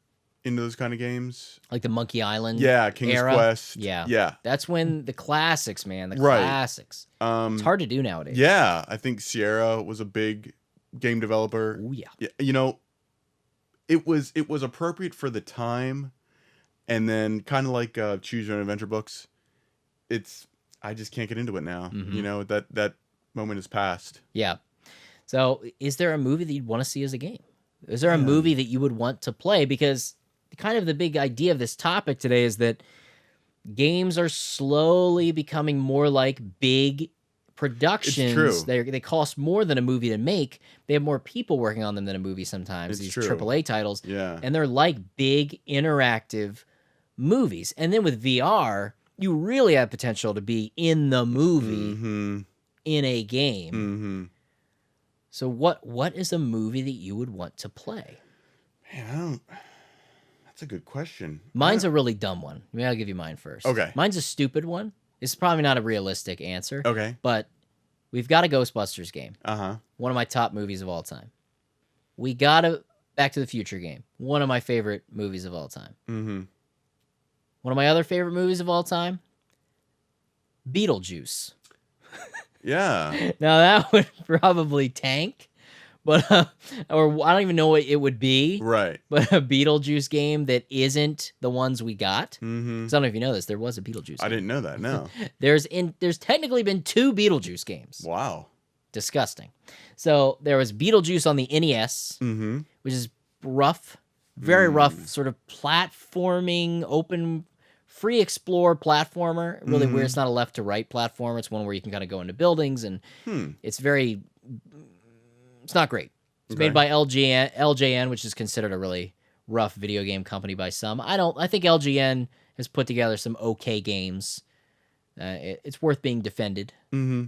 into those kind of games. Like the Monkey Island King's era. Quest. Yeah. That's when the classics, man, Right. classics. It's hard to do nowadays. Yeah, I think Sierra was a big game developer. Oh yeah. It was appropriate for the time, and then kind of like Choose Your Own Adventure books. I just can't get into it now. Mhm. That moment has passed. Yeah. So, is there a movie that you'd want to see as a game? Is there a movie that you would want to play? Because kind of the big idea of this topic today is that games are slowly becoming more like big productions. It's true. They cost more than a movie to make. They have more people working on them than a movie sometimes. It's these true. AAA titles. Yeah. And they're like big interactive movies. And then with VR, you really have potential to be in the movie in a game. Mm-hmm. So what is a movie that you would want to play? Man, that's a good question. Mine's a really dumb one. Maybe I'll give you mine first. Okay. Mine's a stupid one. It's probably not a realistic answer. Okay. But we've got a Ghostbusters game. Uh-huh. One of my top movies of all time. We got a Back to the Future game. One of my favorite movies of all time. Mm-hmm. One of my other favorite movies of all time, Beetlejuice. Yeah. Now that would probably tank, but or I don't even know what it would be. Right. But a Beetlejuice game that isn't the ones we got. Mm-hmm. 'Cause I don't know if you know this. There was a Beetlejuice game. I didn't know that. No. There's technically been 2 Beetlejuice games. Wow. Disgusting. So there was Beetlejuice on the NES, Mm-hmm. which is rough, very rough, sort of platforming, open, free explore platformer. Really weird. It's not a left to right platformer. It's one where you can kind of go into buildings, and it's not great. It's made by LJN, which is considered a really rough video game company by some. I think LJN has put together some okay games. It's worth being defended. Mm-hmm.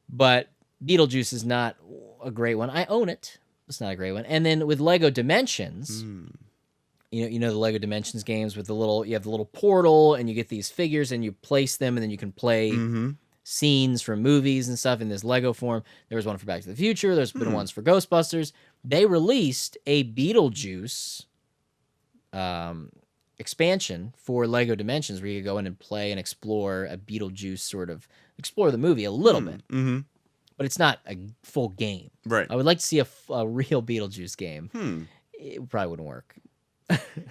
But Beetlejuice is not a great one. I own it. It's not a great one. And then with Lego Dimensions, you know the Lego Dimensions games with you have the little portal, and you get these figures and you place them, and then you can play scenes from movies and stuff in this Lego form. There was one for Back to the Future. There's been ones for Ghostbusters. They released a Beetlejuice expansion for Lego Dimensions where you could go in and play and explore a Beetlejuice, explore the movie a little bit. Mm-hmm. But it's not a full game. Right. I would like to see a real Beetlejuice game. It probably wouldn't work.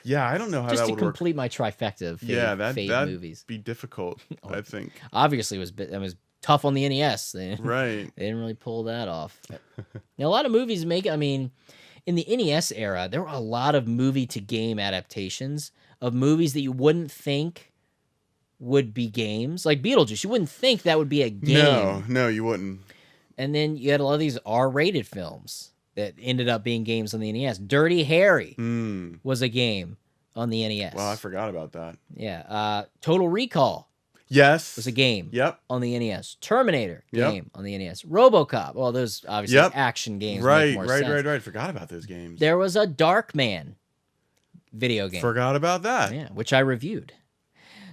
Yeah, I don't know how Just that to would work. complete my trifecta of Fate that'd movies. be difficult, I think. Obviously, it was tough on the NES. They Right. didn't really pull that off. Now, a lot of movies in the NES era, there were a lot of movie-to-game adaptations of movies that you wouldn't think would be games. Like Beetlejuice, you wouldn't think that would be a game. No, you wouldn't. And then you had a lot of these R-rated films that ended up being games on the NES. Dirty Harry was a game on the NES. Well, I forgot about that. Yeah. Total Recall Yes. was a game Yep. on the NES. Terminator Yep. game on the NES. RoboCop. Well, those obviously action games make more sense. Forgot about those games. There was a Darkman video game. Forgot about that. Yeah, which I reviewed.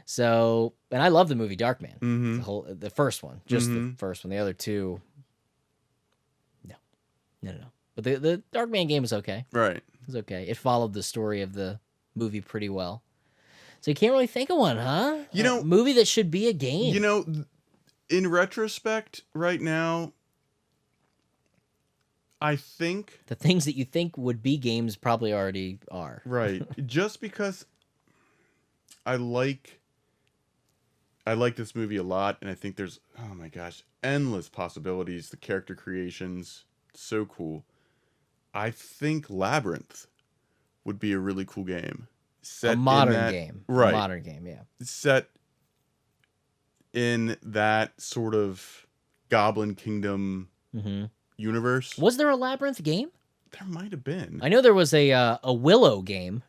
So, and I love the movie Darkman. Mm-hmm. The first one. Just the first one. The other two, no. But the Darkman game was okay. Right. It was okay. It followed the story of the movie pretty well. So you can't really think of one, huh? A movie that should be a game. In retrospect, right now, I think the things that you think would be games probably already are. Right. Just because I like this movie a lot, and I think there's, oh my gosh, endless possibilities. The character creations, so cool. I think Labyrinth would be a really cool game. Set a modern in that, game. Right. A modern game, yeah. Set in that sort of Goblin Kingdom universe. Was there a Labyrinth game? There might have been. I know there was a Willow game.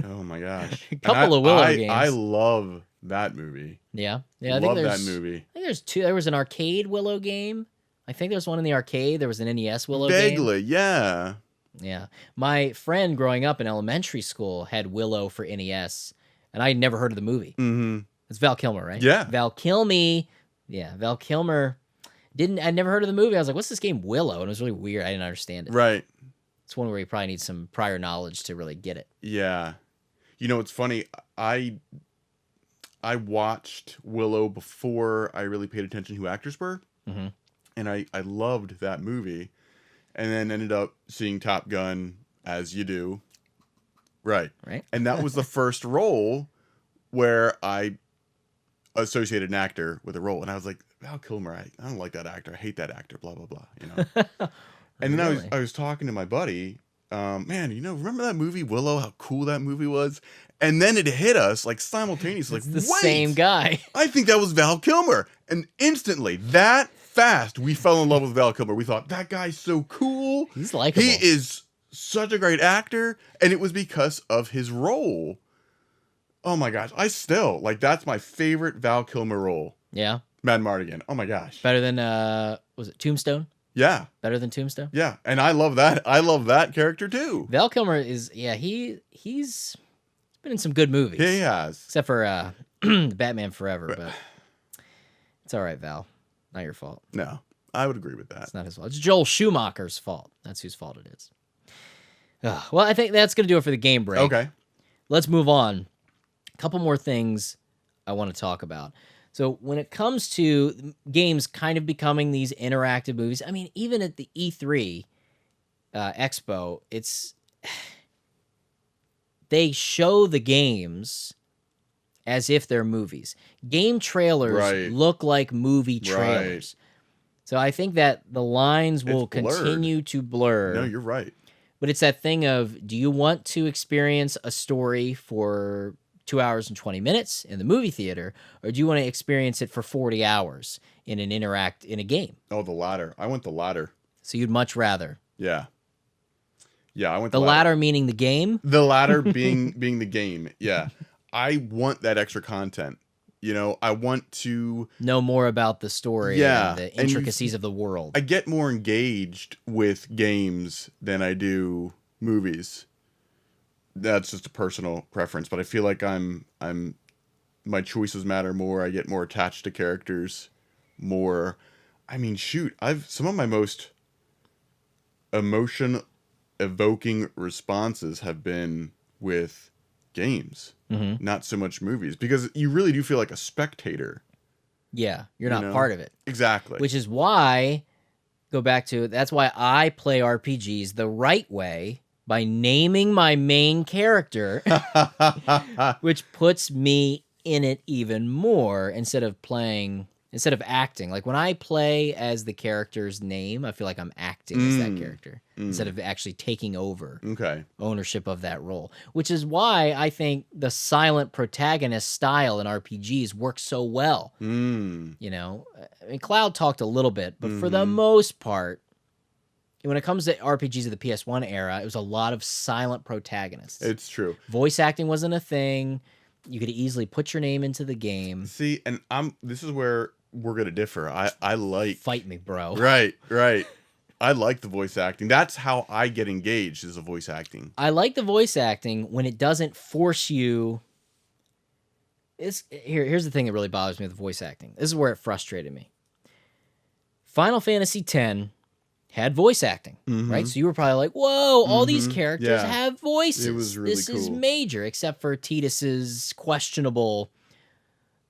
Oh my gosh. A couple of Willow games. I love that movie. Yeah. I love that movie. I think there's two. There was an arcade Willow game. I think there was one in the arcade. There was an NES Willow game. Vaguely, yeah. Yeah. My friend growing up in elementary school had Willow for NES, and I had never heard of the movie. Mm-hmm. It's Val Kilmer, right? Yeah. Val Kilmer. Yeah, Val Kilmer. I'd never heard of the movie. I was like, what's this game, Willow? And it was really weird. I didn't understand it. Right. It's one where you probably need some prior knowledge to really get it. Yeah. You know, it's funny. I watched Willow before I really paid attention to who actors were. Mm-hmm. And I loved that movie. And then ended up seeing Top Gun, as you do. Right. And that was the first role where I associated an actor with a role. And I was like, Val Kilmer, I don't like that actor. I hate that actor, blah, blah, blah. You know? And then I was talking to my buddy, man, you know, remember that movie Willow, how cool that movie was? And then it hit us like simultaneously, like, the same guy. I think that was Val Kilmer. And instantly, that fast, we fell in love with Val Kilmer. We thought, that guy's so cool. He's likable. He is such a great actor. And it was because of his role. Oh my gosh. That's my favorite Val Kilmer role. Yeah. Mad Mardigan. Oh my gosh. Better than, was it Tombstone? Yeah. Better than Tombstone? Yeah. And I love that. I love that character too. Val Kilmer is, he's been in some good movies. Yeah, he has. Except for Batman Forever, but it's all right, Val. Not your fault. No, I would agree with that. It's not his fault. It's Joel Schumacher's fault. That's whose fault it is. Well, I think that's going to do it for the game break. Okay. Let's move on. A couple more things I want to talk about. So when it comes to games kind of becoming these interactive movies, I mean, even at the E3 Expo, they show the games as if they're movies. Game trailers look like movie trailers. So I think that the lines will continue to blur. No, you're right. But it's that thing of, do you want to experience a story for 2 hours and 20 minutes in the movie theater, or do you want to experience it for 40 hours in a game? Oh, the latter. I went the latter. So you'd much rather. Yeah. Yeah, I went the latter meaning the game? The latter being the game. Yeah. I want that extra content. You know, I want to know more about the story and the intricacies of the world. I get more engaged with games than I do movies. That's just a personal preference, but I feel like my choices matter more. I get more attached to characters more. I mean, shoot, some of my most emotion evoking responses have been with games, not so much movies, because you really do feel like a spectator. Yeah, you're not part of it. Exactly. Which is why, that's why I play RPGs the right way, by naming my main character, which puts me in it even more instead of acting. Like when I play as the character's name, I feel like I'm acting as that character instead of actually taking over ownership of that role, which is why I think the silent protagonist style in RPGs works so well. You know, I mean, Cloud talked a little bit, but for the most part, when it comes to RPGs of the PS1 era, it was a lot of silent protagonists. It's true. Voice acting wasn't a thing. You could easily put your name into the game. See, and this is where we're gonna differ. I like fight me, bro. Right. I like the voice acting. That's how I get engaged, is the voice acting. I like the voice acting when it doesn't force you. Here's the thing that really bothers me with the voice acting. This is where it frustrated me. Final Fantasy X had voice acting, right? So you were probably like, whoa, all these characters have voices. It was really this cool. is major, except for Tidus's questionable,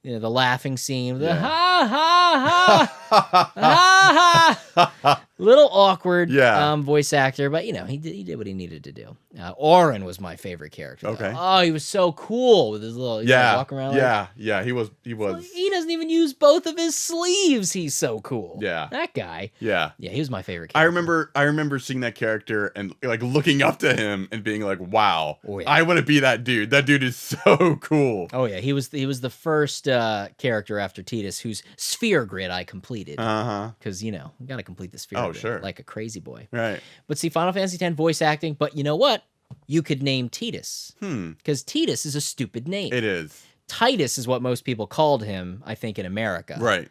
the laughing scene, the ha ha ha, ha ha. Little awkward Yeah. voice actor, but, he did what he needed to do. Oren was my favorite character. Okay. Oh, he was so cool with his little, walking around. Yeah, he was. He doesn't even use both of his sleeves. He's so cool. Yeah. That guy. Yeah. Yeah, he was my favorite character. I remember seeing that character and like looking up to him and being like, wow, Oh, yeah. I want to be that dude. That dude is so cool. Oh, yeah. He was the first character after Tidus whose sphere grid I completed. Because, you got to complete the sphere grid sure. like a crazy boy. Right. But see, Final Fantasy X voice acting, but you know what? You could name Tidus. Because Tidus is a stupid name. It is. Titus is what most people called him, I think, in America. Right.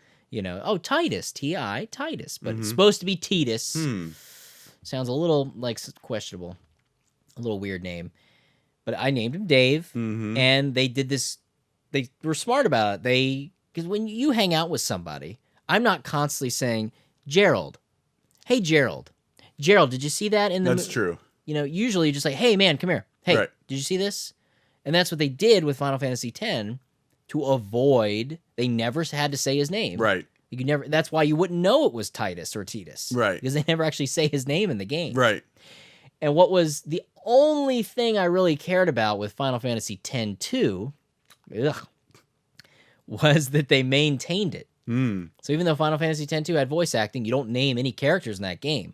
Titus, T-I, Titus. But it's supposed to be Tidus. Sounds a little, questionable. A little weird name. But I named him Dave, and they did this. They were smart about it. Because when you hang out with somebody, I'm not constantly saying, Gerald. Hey, Gerald. Gerald, did you see that in the That's true. Usually you're just like, hey, man, come here. Hey, Right. Did you see this? And that's what they did with Final Fantasy X to avoid, they never had to say his name. Right. You could never. That's why you wouldn't know it was Titus or Tidus. Right. Because they never actually say his name in the game. Right. And what was the only thing I really cared about with Final Fantasy X-2 was that they maintained it. So even though Final Fantasy X-2 had voice acting, you don't name any characters in that game.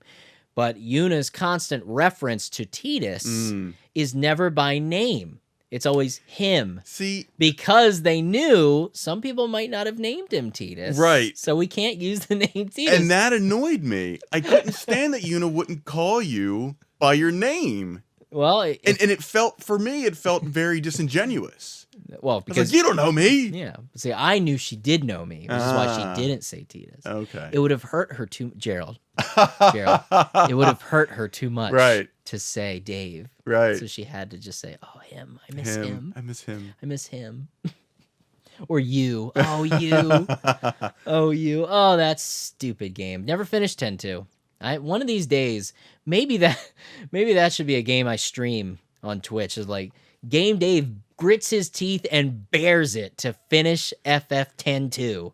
But Yuna's constant reference to Tidus is never by name. It's always him. See, because they knew some people might not have named him Tidus. Right. So we can't use the name Tidus. and that annoyed me. I couldn't stand that Yuna wouldn't call you by your name. Well, And it felt, for me, it felt very disingenuous. well, I was because like, you don't know me. yeah. See, I knew she did know me, which is why she didn't say Tidus. Okay. It would have hurt her too, Gerald. Gerald. It would have hurt her too much Right. to say Dave. Right. So she had to just say, "Oh, him. I miss him. I miss him. I miss him." Or you. Oh, you. Oh, you. Oh, that stupid game. Never finished 10-2. One of these days, maybe that should be a game I stream on Twitch. Is like Game Dave grits his teeth and bears it to finish FF 10-2.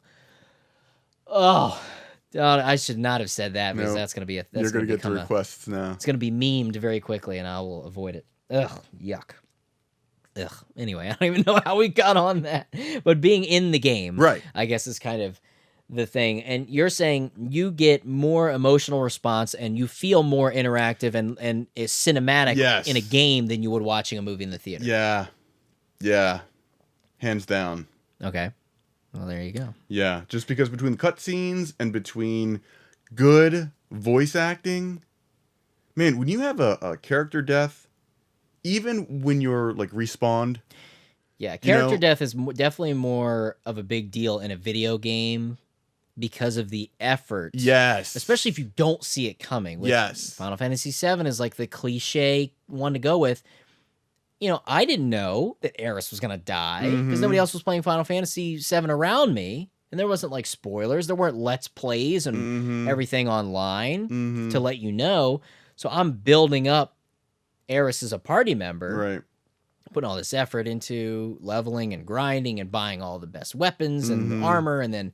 Oh, I should not have said that because that's going to be You're going to get the requests now. It's going to be memed very quickly, and I will avoid it. Ugh, yuck. Ugh. Anyway, I don't even know how we got on that. But being in the game, Right. I guess is kind of the thing. And you're saying you get more emotional response and you feel more interactive and is cinematic Yes. in a game than you would watching a movie in the theater. Yeah. Yeah. Hands down. Okay. Well, there you go. Yeah. Just because between the cutscenes and between good voice acting, man, when you have a character death, even when you're like respawned. Yeah, character death is definitely more of a big deal in a video game because of the effort. Yes. Especially if you don't see it coming. Yes. Final Fantasy VII is like the cliche one to go with. I didn't know that Aeris was going to die because nobody else was playing Final Fantasy VII around me. And there wasn't like spoilers. There weren't Let's Plays and everything online to let you know. So I'm building up Aeris as a party member. Right. Putting all this effort into leveling and grinding and buying all the best weapons and armor, and then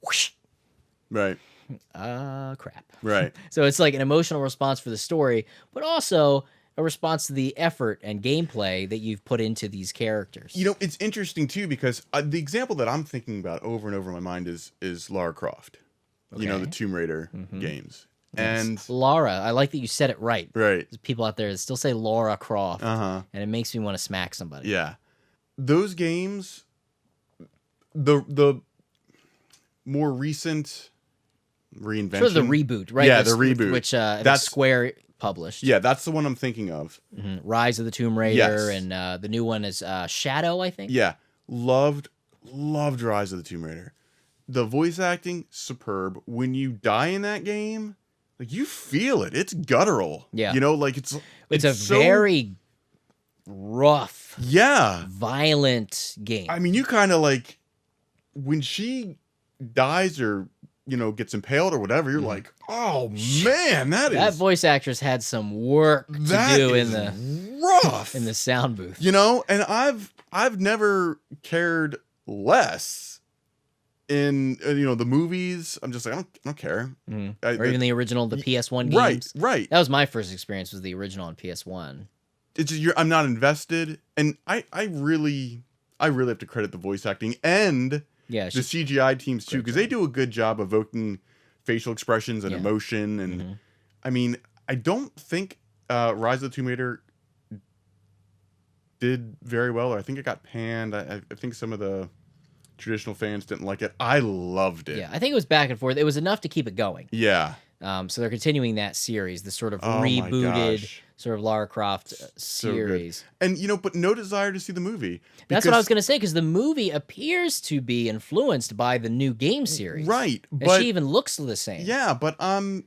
whoosh. Right. Crap. Right. So it's like an emotional response for the story, but also a response to the effort and gameplay that you've put into these characters. It's interesting too because the example that I'm thinking about over and over in my mind is Lara Croft. Okay. The Tomb Raider games. And Lara, I like that you said it right. Right. There's people out there that still say Lara Croft, and it makes me want to smack somebody. Yeah. Those games, the more recent reinvention. Sort of the reboot, right? Yeah, the reboot. Which that's Square published. Yeah, that's the one I'm thinking of. Rise of the Tomb Raider, Yes. and the new one is Shadow, I think. Yeah. Loved Rise of the Tomb Raider. The voice acting, superb. When you die in that game, like you feel it. It's guttural. Yeah. It's a so, very rough, violent game. I mean, you kind of like when she dies or gets impaled or whatever. You're like, oh man, that voice actress had some work to do in the rough in the sound booth. And I've never cared less in the movies, I'm just like, I don't care. Or even the original, the PS1 games. Right. That was my first experience, was the original on PS1. It's just, I'm not invested, and I really have to credit the voice acting and the CGI teams too, because they do a good job evoking facial expressions and emotion. And I mean, I don't think Rise of the Tomb Raider did very well, or I think it got panned. I think some of the traditional fans didn't like it. I loved it. Yeah, I think it was back and forth. It was enough to keep it going. Yeah. So they're continuing that series, the sort of rebooted sort of Lara Croft series. And, but no desire to see the movie. That's what I was going to say, because the movie appears to be influenced by the new game series. Right. And she even looks the same. Yeah, but, and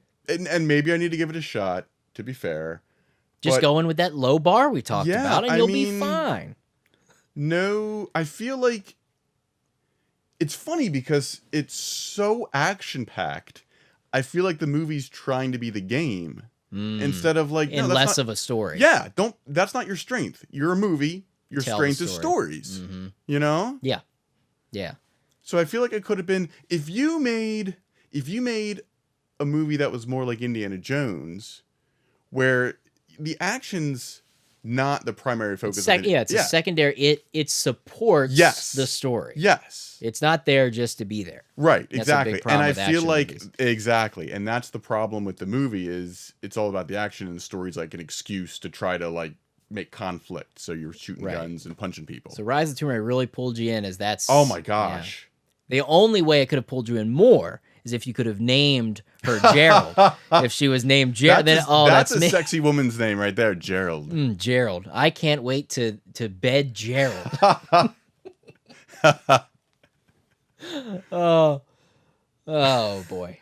maybe I need to give it a shot, to be fair. Just go in with that low bar we talked about, and you'll be fine. No, I feel like it's funny because it's so action-packed. I feel like the movie's trying to be the game instead of like less of a story. Yeah, that's not your strength. You're a movie. Your strength is stories. You know? Yeah. Yeah. So I feel like it could have been if you made a movie that was more like Indiana Jones, where the action's not the primary focus. It's a secondary. It supports the story. Yes. It's not there just to be there. Right, That's exactly. a big problem And I with feel like movies. exactly. And that's the problem with the movie is it's all about the action, and the story's like an excuse to try to like make conflict. So you're shooting guns and punching people. So Rise of the Tomb Raider really pulled you in, as that's oh my gosh. Yeah. The only way it could have pulled you in more is if you could have named her Gerald. If she was named Gerald, then that's a sexy woman's name right there, Gerald. Gerald. I can't wait to bed Gerald. Oh boy.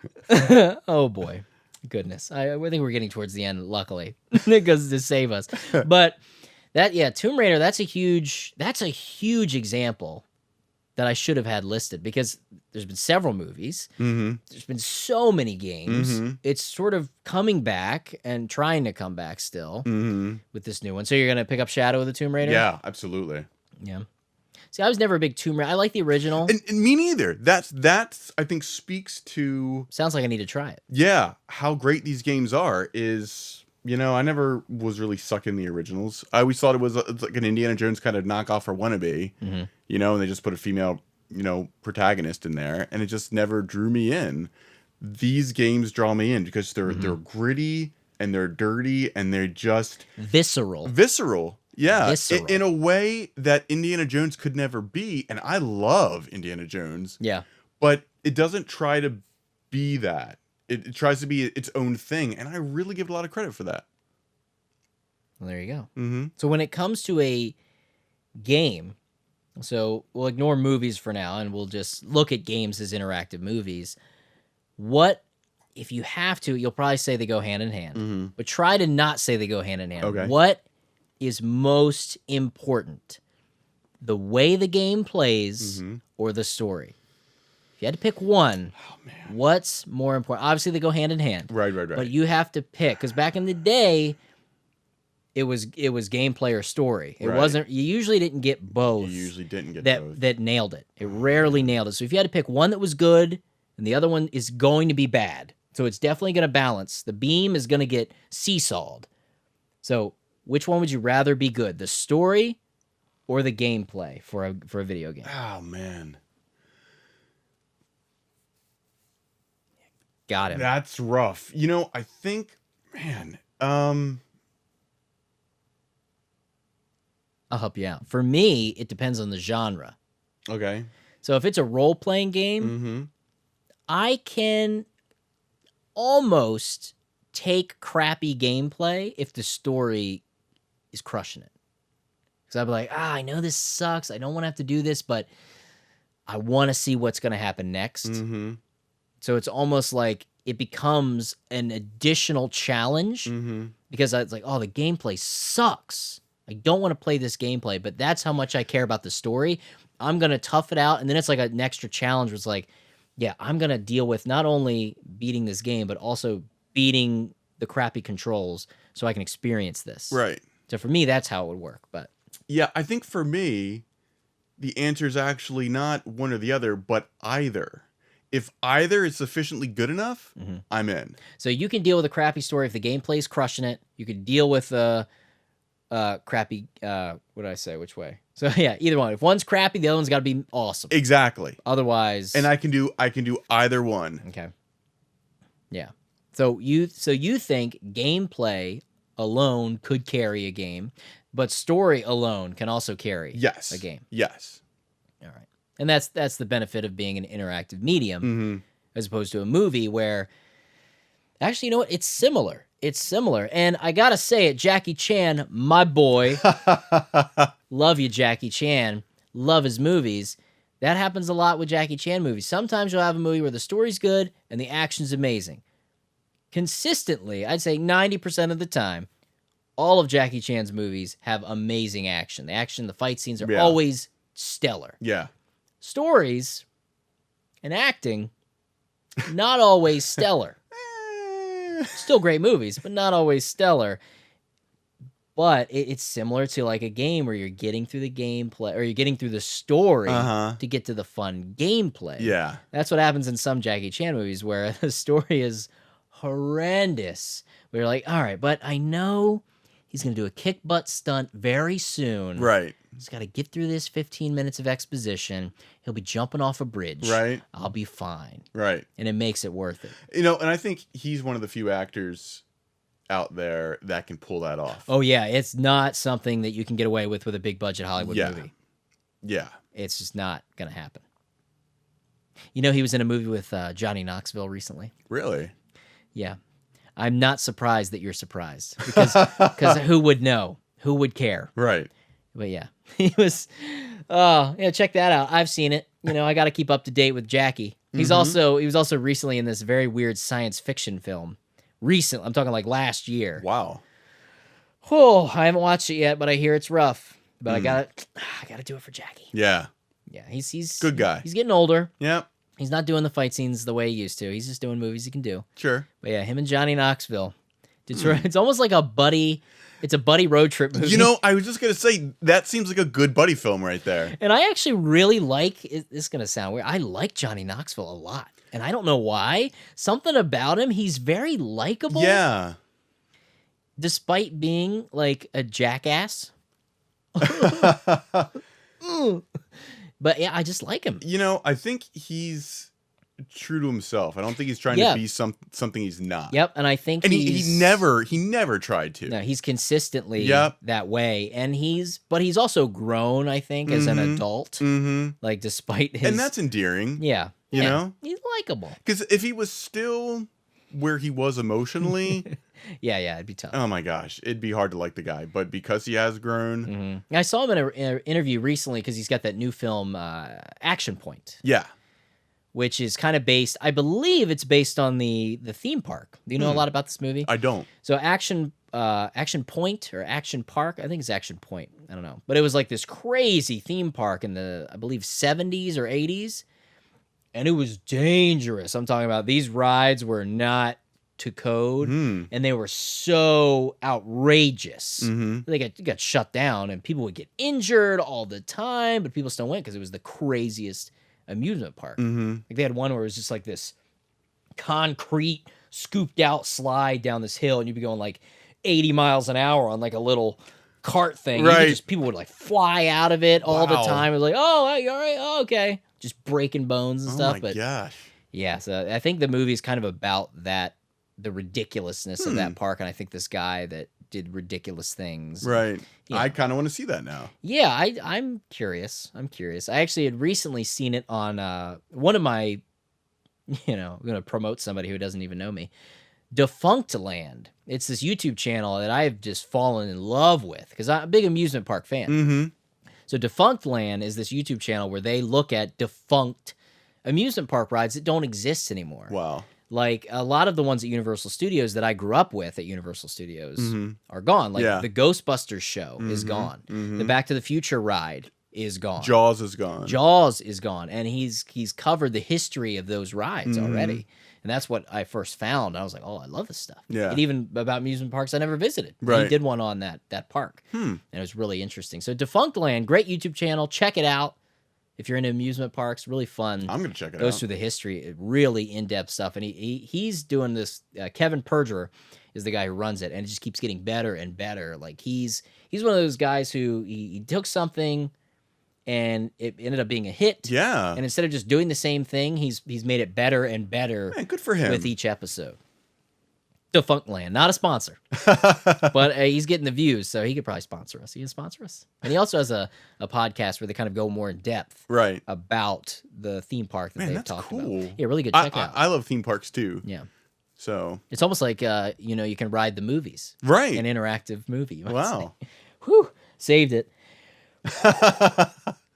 Oh boy. Goodness. I think we're getting towards the end, luckily. Because to save us. But Tomb Raider, that's a huge example that I should have had listed, because there's been several movies. There's been so many games. It's sort of coming back and trying to come back still with this new one. So you're going to pick up Shadow of the Tomb Raider? Yeah, absolutely. Yeah. See, I was never a big Tomb Raider. I like the original. And me neither. That's I think speaks to... Sounds like I need to try it. Yeah, how great these games are is... I never was really sucked in the originals. I always thought it's like an Indiana Jones kind of knockoff or wannabe, and they just put a female, protagonist in there, and it just never drew me in. These games draw me in because they're gritty and they're dirty and they're just visceral. Yeah, Visceral. In a way that Indiana Jones could never be, and I love Indiana Jones. Yeah, but it doesn't try to be that. It tries to be its own thing, and I really give it a lot of credit for that. Well, there you go. So when it comes to a game, so we'll ignore movies for now, and we'll just look at games as interactive movies. What, if you have to, you'll probably say they go hand in hand, but try to not say they go hand in hand. Okay. What is most important? The way the game plays or the story? If you had to pick one, what's more important? Obviously, they go hand in hand. Right. But you have to pick, because back in the day, it was gameplay or story. It wasn't. You usually didn't get both. You usually didn't get both. That nailed it. It rarely nailed it. So if you had to pick one that was good and the other one is going to be bad, so it's definitely going to balance. The beam is going to get seesawed. So which one would you rather be good, the story or the gameplay for a video game? Oh man. Got him. That's rough. I think, man, I'll help you out. For me, it depends on the genre. Okay. So if it's a role-playing game, I can almost take crappy gameplay if the story is crushing it. Because I'd be like, I know this sucks. I don't want to have to do this, but I want to see what's going to happen next. So it's almost like it becomes an additional challenge because it's like, the gameplay sucks. I don't want to play this gameplay, but that's how much I care about the story. I'm going to tough it out. And then it's like an extra challenge where it's like, I'm going to deal with not only beating this game, but also beating the crappy controls so I can experience this. Right. So for me, that's how it would work. But yeah, I think for me, the answer is actually not one or the other, but either. If either is sufficiently good enough, I'm in. So you can deal with a crappy story if the gameplay's crushing it. You could deal with a crappy. What did I say? Which way? So yeah, either one. If one's crappy, the other one's got to be awesome. Exactly. Otherwise, and I can do either one. Okay. Yeah. So you think gameplay alone could carry a game, but story alone can also carry a game. Yes. All right. And that's the benefit of being an interactive medium as opposed to a movie where actually, you know what? It's similar. And I got to say it, Jackie Chan, my boy. Love you, Jackie Chan. Love his movies. That happens a lot with Jackie Chan movies. Sometimes you'll have a movie where the story's good and the action's amazing. Consistently, I'd say 90% of the time, all of Jackie Chan's movies have amazing action. The fight scenes are always stellar. Yeah. Stories and acting, not always stellar. Still great movies, but not always stellar. But it's similar to like a game where you're getting through the gameplay or you're getting through the story to get to the fun gameplay. Yeah. That's what happens in some Jackie Chan movies where the story is horrendous. Where you're like, all right, but I know he's going to do a kick butt stunt very soon. Right. He's got to get through this 15 minutes of exposition. He'll be jumping off a bridge. Right. I'll be fine. Right. And it makes it worth it. You know, and I think he's one of the few actors out there that can pull that off. Oh, yeah. It's not something that you can get away with a big budget Hollywood movie. Yeah. It's just not going to happen. You know, he was in a movie with Johnny Knoxville recently. Really? Yeah. I'm not surprised that you're surprised because who would know? Who would care? Right. But yeah, he was. Oh, yeah, check that out. I've seen it. You know, I got to keep up to date with Jackie. He was also recently in this very weird science fiction film. Recently, I'm talking like last year. Wow. Oh, I haven't watched it yet, but I hear it's rough. But I gotta do it for Jackie. Yeah. Yeah, he's good guy. He's getting older. Yep. He's not doing the fight scenes the way he used to. He's just doing movies he can do. Sure. But yeah, him and Johnny Knoxville. It's almost like a buddy. It's a buddy road trip movie. You know, I was just going to say, that seems like a good buddy film right there. And I actually really like, this is going to sound weird, I like Johnny Knoxville a lot. And I don't know why. Something about him, he's very likable. Yeah. Despite being like a jackass. But yeah, I just like him. You know, I think he's true to himself. I don't think he's trying to be something he's not. Yep, and I think he never tried to. No, he's consistently that way, and he's also grown. I think as an adult, like despite his, and that's endearing. Yeah, you know, he's likable. Because if he was still where he was emotionally, yeah, it'd be tough. Oh my gosh, it'd be hard to like the guy. But because he has grown, I saw him in an interview recently because he's got that new film, Action Point. Yeah. Which is kind of based, I believe it's based on the theme park. Do you know a lot about this movie? I don't. So Action Point or Action Park, I think it's Action Point. I don't know. But it was like this crazy theme park in the, I believe, 70s or 80s. And it was dangerous. I'm talking about these rides were not to code. And they were so outrageous. They got shut down and people would get injured all the time. But people still went because it was the craziest amusement park. Like they had one where it was just like this concrete scooped out slide down this hill and you'd be going like 80 miles an hour on like a little cart thing. Right. People would like fly out of it all the time. It was like, oh, you all right? Oh, okay. Just breaking bones and stuff. Oh my gosh. Yeah, so I think the movie is kind of about that, the ridiculousness of that park. And I think this guy that did ridiculous things. Right. You know. I kind of want to see that now. Yeah, I'm curious. I actually had recently seen it on one of my, I'm going to promote somebody who doesn't even know me, Defunct Land. It's this YouTube channel that I've just fallen in love with because I'm a big amusement park fan. So Defunct Land is this YouTube channel where they look at defunct amusement park rides that don't exist anymore. Wow. Like a lot of the ones at Universal Studios that I grew up with at Universal Studios are gone. Like the Ghostbusters show is gone. The Back to the Future ride is gone. Jaws is gone. Jaws is gone. And he's covered the history of those rides already. And that's what I first found. I was like, oh, I love this stuff. Yeah. And even about amusement parks I never visited. Right. He did one on that park. And it was really interesting. So Defunct Land, great YouTube channel. Check it out. If you're into amusement parks, really fun. I'm gonna check it Goes out. through the history, really in-depth stuff, and he's doing this. Kevin Perger is the guy who runs it, and it just keeps getting better and better. Like he's one of those guys who he took something, and it ended up being a hit. Yeah. And instead of just doing the same thing, he's made it better and better. Man, good for him. With each episode. Defunct Land, not a sponsor, but he's getting the views, so he could probably sponsor us. He can sponsor us, and he also has a podcast where they kind of go more in depth, right, about the theme park that they've talked about. Yeah, really good. Check it out. I love theme parks too. Yeah, so it's almost like you can ride the movies, right? An interactive movie. Wow, whew, saved it.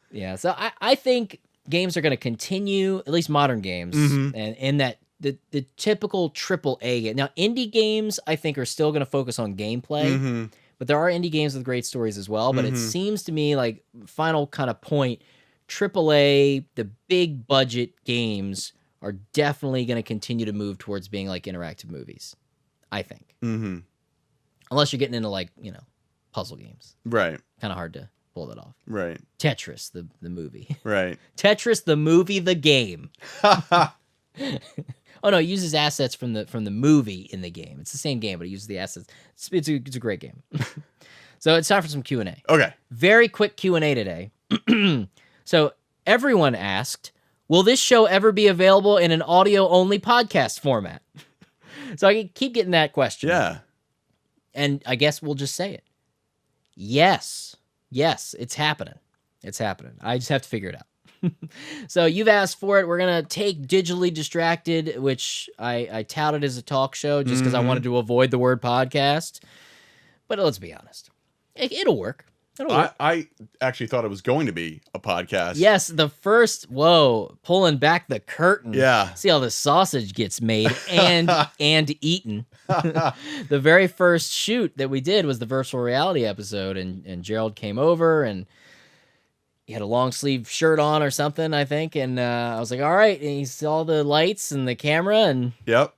Yeah, so I think games are going to continue, at least modern games, and in that. The typical AAA game. Now, indie games, I think, are still going to focus on gameplay, but there are indie games with great stories as well. But it seems to me like final kind of point, AAA, the big budget games are definitely going to continue to move towards being like interactive movies, I think. Unless you're getting into like, puzzle games. Right. Kind of hard to pull that off. Right. Tetris, the movie. Right. Tetris, the movie, the game. Oh no, it uses assets from the movie in the game. It's the same game, but it uses the assets. It's a great game. So it's time for some Q&A. Okay. Very quick Q&A today. So everyone asked, will this show ever be available in an audio-only podcast format? So I keep getting that question. Yeah. And I guess we'll just say it. Yes. Yes, it's happening. It's happening. I just have to figure it out. So you've asked for it. We're going to take Digitally Distracted, which I touted as a talk show just because I wanted to avoid the word podcast. But let's be honest. It'll work. I actually thought it was going to be a podcast. Yes, the first, pulling back the curtain. Yeah. See how the sausage gets made and eaten. The very first shoot that we did was the virtual reality episode, and Gerald came over, and he had a long sleeve shirt on or something, I think. And I was like, all right. And he saw the lights and the camera. And yep.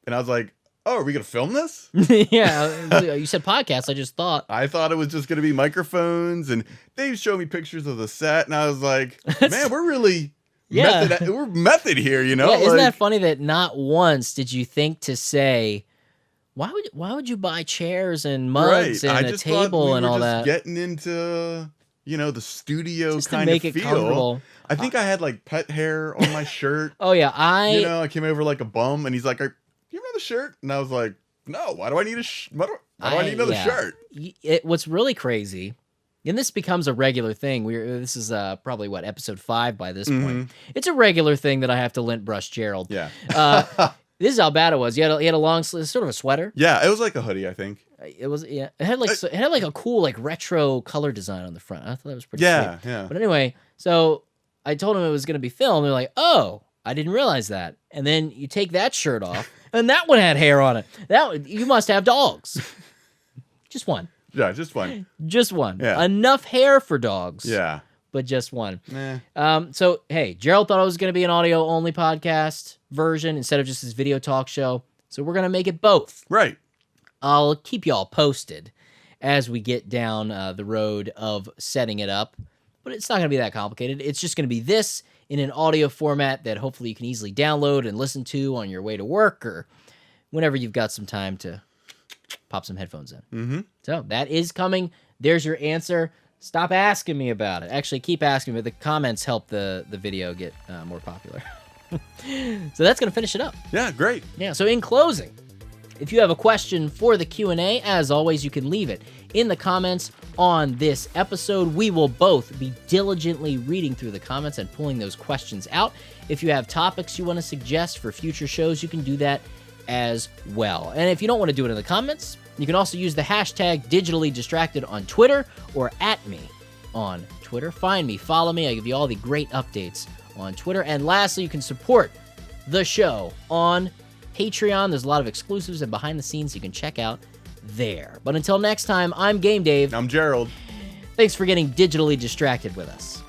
And I was like, oh, are we going to film this? Yeah. You said podcast. I thought it was just going to be microphones. And they showed me pictures of the set. And I was like, man, we're really we're method here, Yeah, isn't that funny that not once did you think to say, why would you buy chairs and mugs and a table and all that? Getting into... the studio just kind to make of it feel. Comfortable. I think I had like pet hair on my shirt. Oh yeah, I came over like a bum, and he's like, "Do you remember the shirt?" And I was like, "No. Why do I need why do I need another shirt?" What's really crazy, and this becomes a regular thing. This is probably episode 5 by this point. It's a regular thing that I have to lint brush Gerald. Yeah. This is how bad it was. He had a long sleeve, sort of a sweater. Yeah, it was like a hoodie, I think. It was, yeah. It had like a cool like retro color design on the front. I thought that was pretty sweet. Yeah. But anyway, so I told him it was going to be filmed. They're like, oh, I didn't realize that. And then you take that shirt off, and that one had hair on it. You must have dogs. Just one. Yeah, just one. Just one. Yeah. Enough hair for dogs. Yeah. But just one. Nah. So, hey, Gerald thought it was going to be an audio-only podcast version instead of just his video talk show. So we're going to make it both. Right. I'll keep y'all posted as we get down the road of setting it up. But it's not going to be that complicated. It's just going to be this in an audio format that hopefully you can easily download and listen to on your way to work or whenever you've got some time to pop some headphones in. So that is coming. There's your answer. Stop asking me about it. Actually, keep asking me. The comments help the video get more popular. So that's going to finish it up. Yeah, great. Yeah, so in closing, if you have a question for the Q&A, as always, you can leave it in the comments on this episode. We will both be diligently reading through the comments and pulling those questions out. If you have topics you want to suggest for future shows, you can do that as well. And if you don't want to do it in the comments, you can also use the hashtag #DigitallyDistracted on Twitter or @me on Twitter. Find me, follow me. I give you all the great updates on Twitter. And lastly, you can support the show on Patreon. There's a lot of exclusives and behind the scenes you can check out there. But until next time, I'm Game Dave. I'm Gerald. Thanks for getting digitally distracted with us.